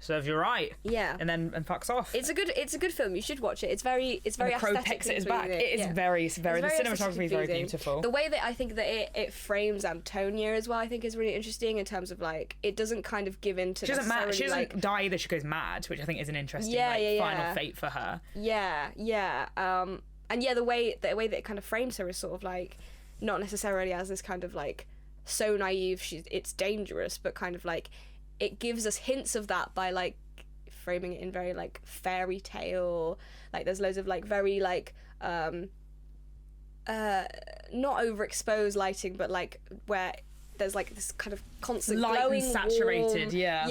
serves you right. Yeah. And fucks off. It's a good film. You should watch it. It's very the crow pecks at his back. It is very, the cinematography is very beautiful. The way that I think that it frames Antonia as well, I think is really interesting in terms of like, it doesn't kind that she doesn't die either. She goes mad, which I think is an interesting final fate for her. And the way that it kind of frames her is sort of like, not necessarily as this kind of like so naive it's dangerous, but kind of like it gives us hints of that by like framing it in very like fairy tale, like there's loads of like very like not overexposed lighting, but like where there's like this kind of constant light glowing, and saturated, warm,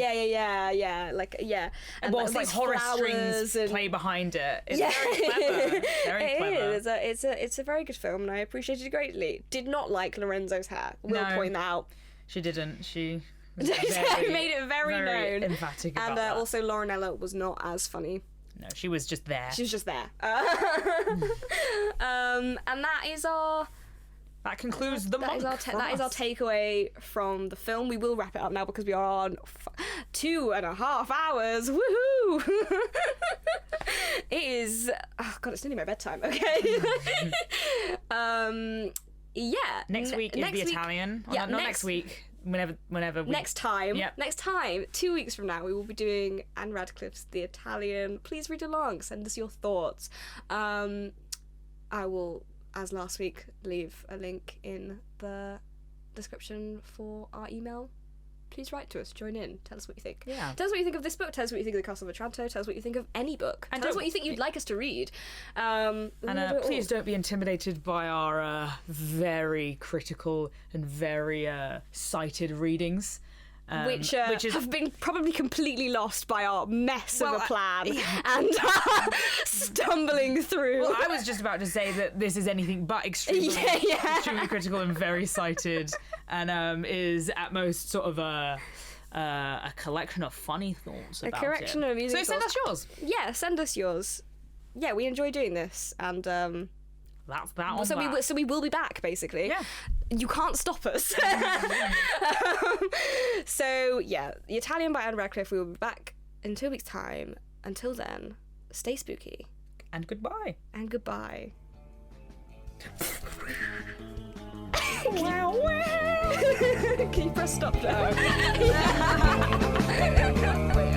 and whilst like horror strings play behind it, it's very clever. Very clever. It's a very good film, and I appreciated it greatly. Did not like Lorenzo's hair. We'll point that out. She didn't. She made it very known. Emphatic about and that. Also Laurenella was not as funny. No, she was just there. She was just there. And that is our. That concludes the monk. That is our takeaway from the film. We will wrap it up now because we are on 2.5 hours. Woohoo! It is. Oh god, it's nearly my bedtime. Okay. Yeah. Next week is the Italian. Not next week. Whenever. Next time. Yep. Next time. 2 weeks from now, we will be doing Anne Radcliffe's The Italian. Please read along. Send us your thoughts. I will, as last week, leave a link in the description for our email. Please write to us, join in, tell us what you think. Yeah. Tell us what you think of this book, tell us what you think of The Castle of Otranto, tell us what you think of any book. And tell us what you think you'd like us to read. Please don't be intimidated by our very critical and very cited readings. Which have been probably completely lost by our mess of a plan and stumbling through. Well, I was just about to say that this is anything but extremely critical and very cited, and is at most sort of a collection of funny thoughts about it. A collection of amusing So send us yours. Yeah, send us yours. Yeah, we enjoy doing this, and that's that on so that. we will be back, basically. Yeah. You can't stop us. So, yeah, The Italian by Anne Radcliffe. We will be back in 2 weeks' time. Until then, stay spooky. And goodbye. And goodbye. Wow. Can you press stop now? Wait.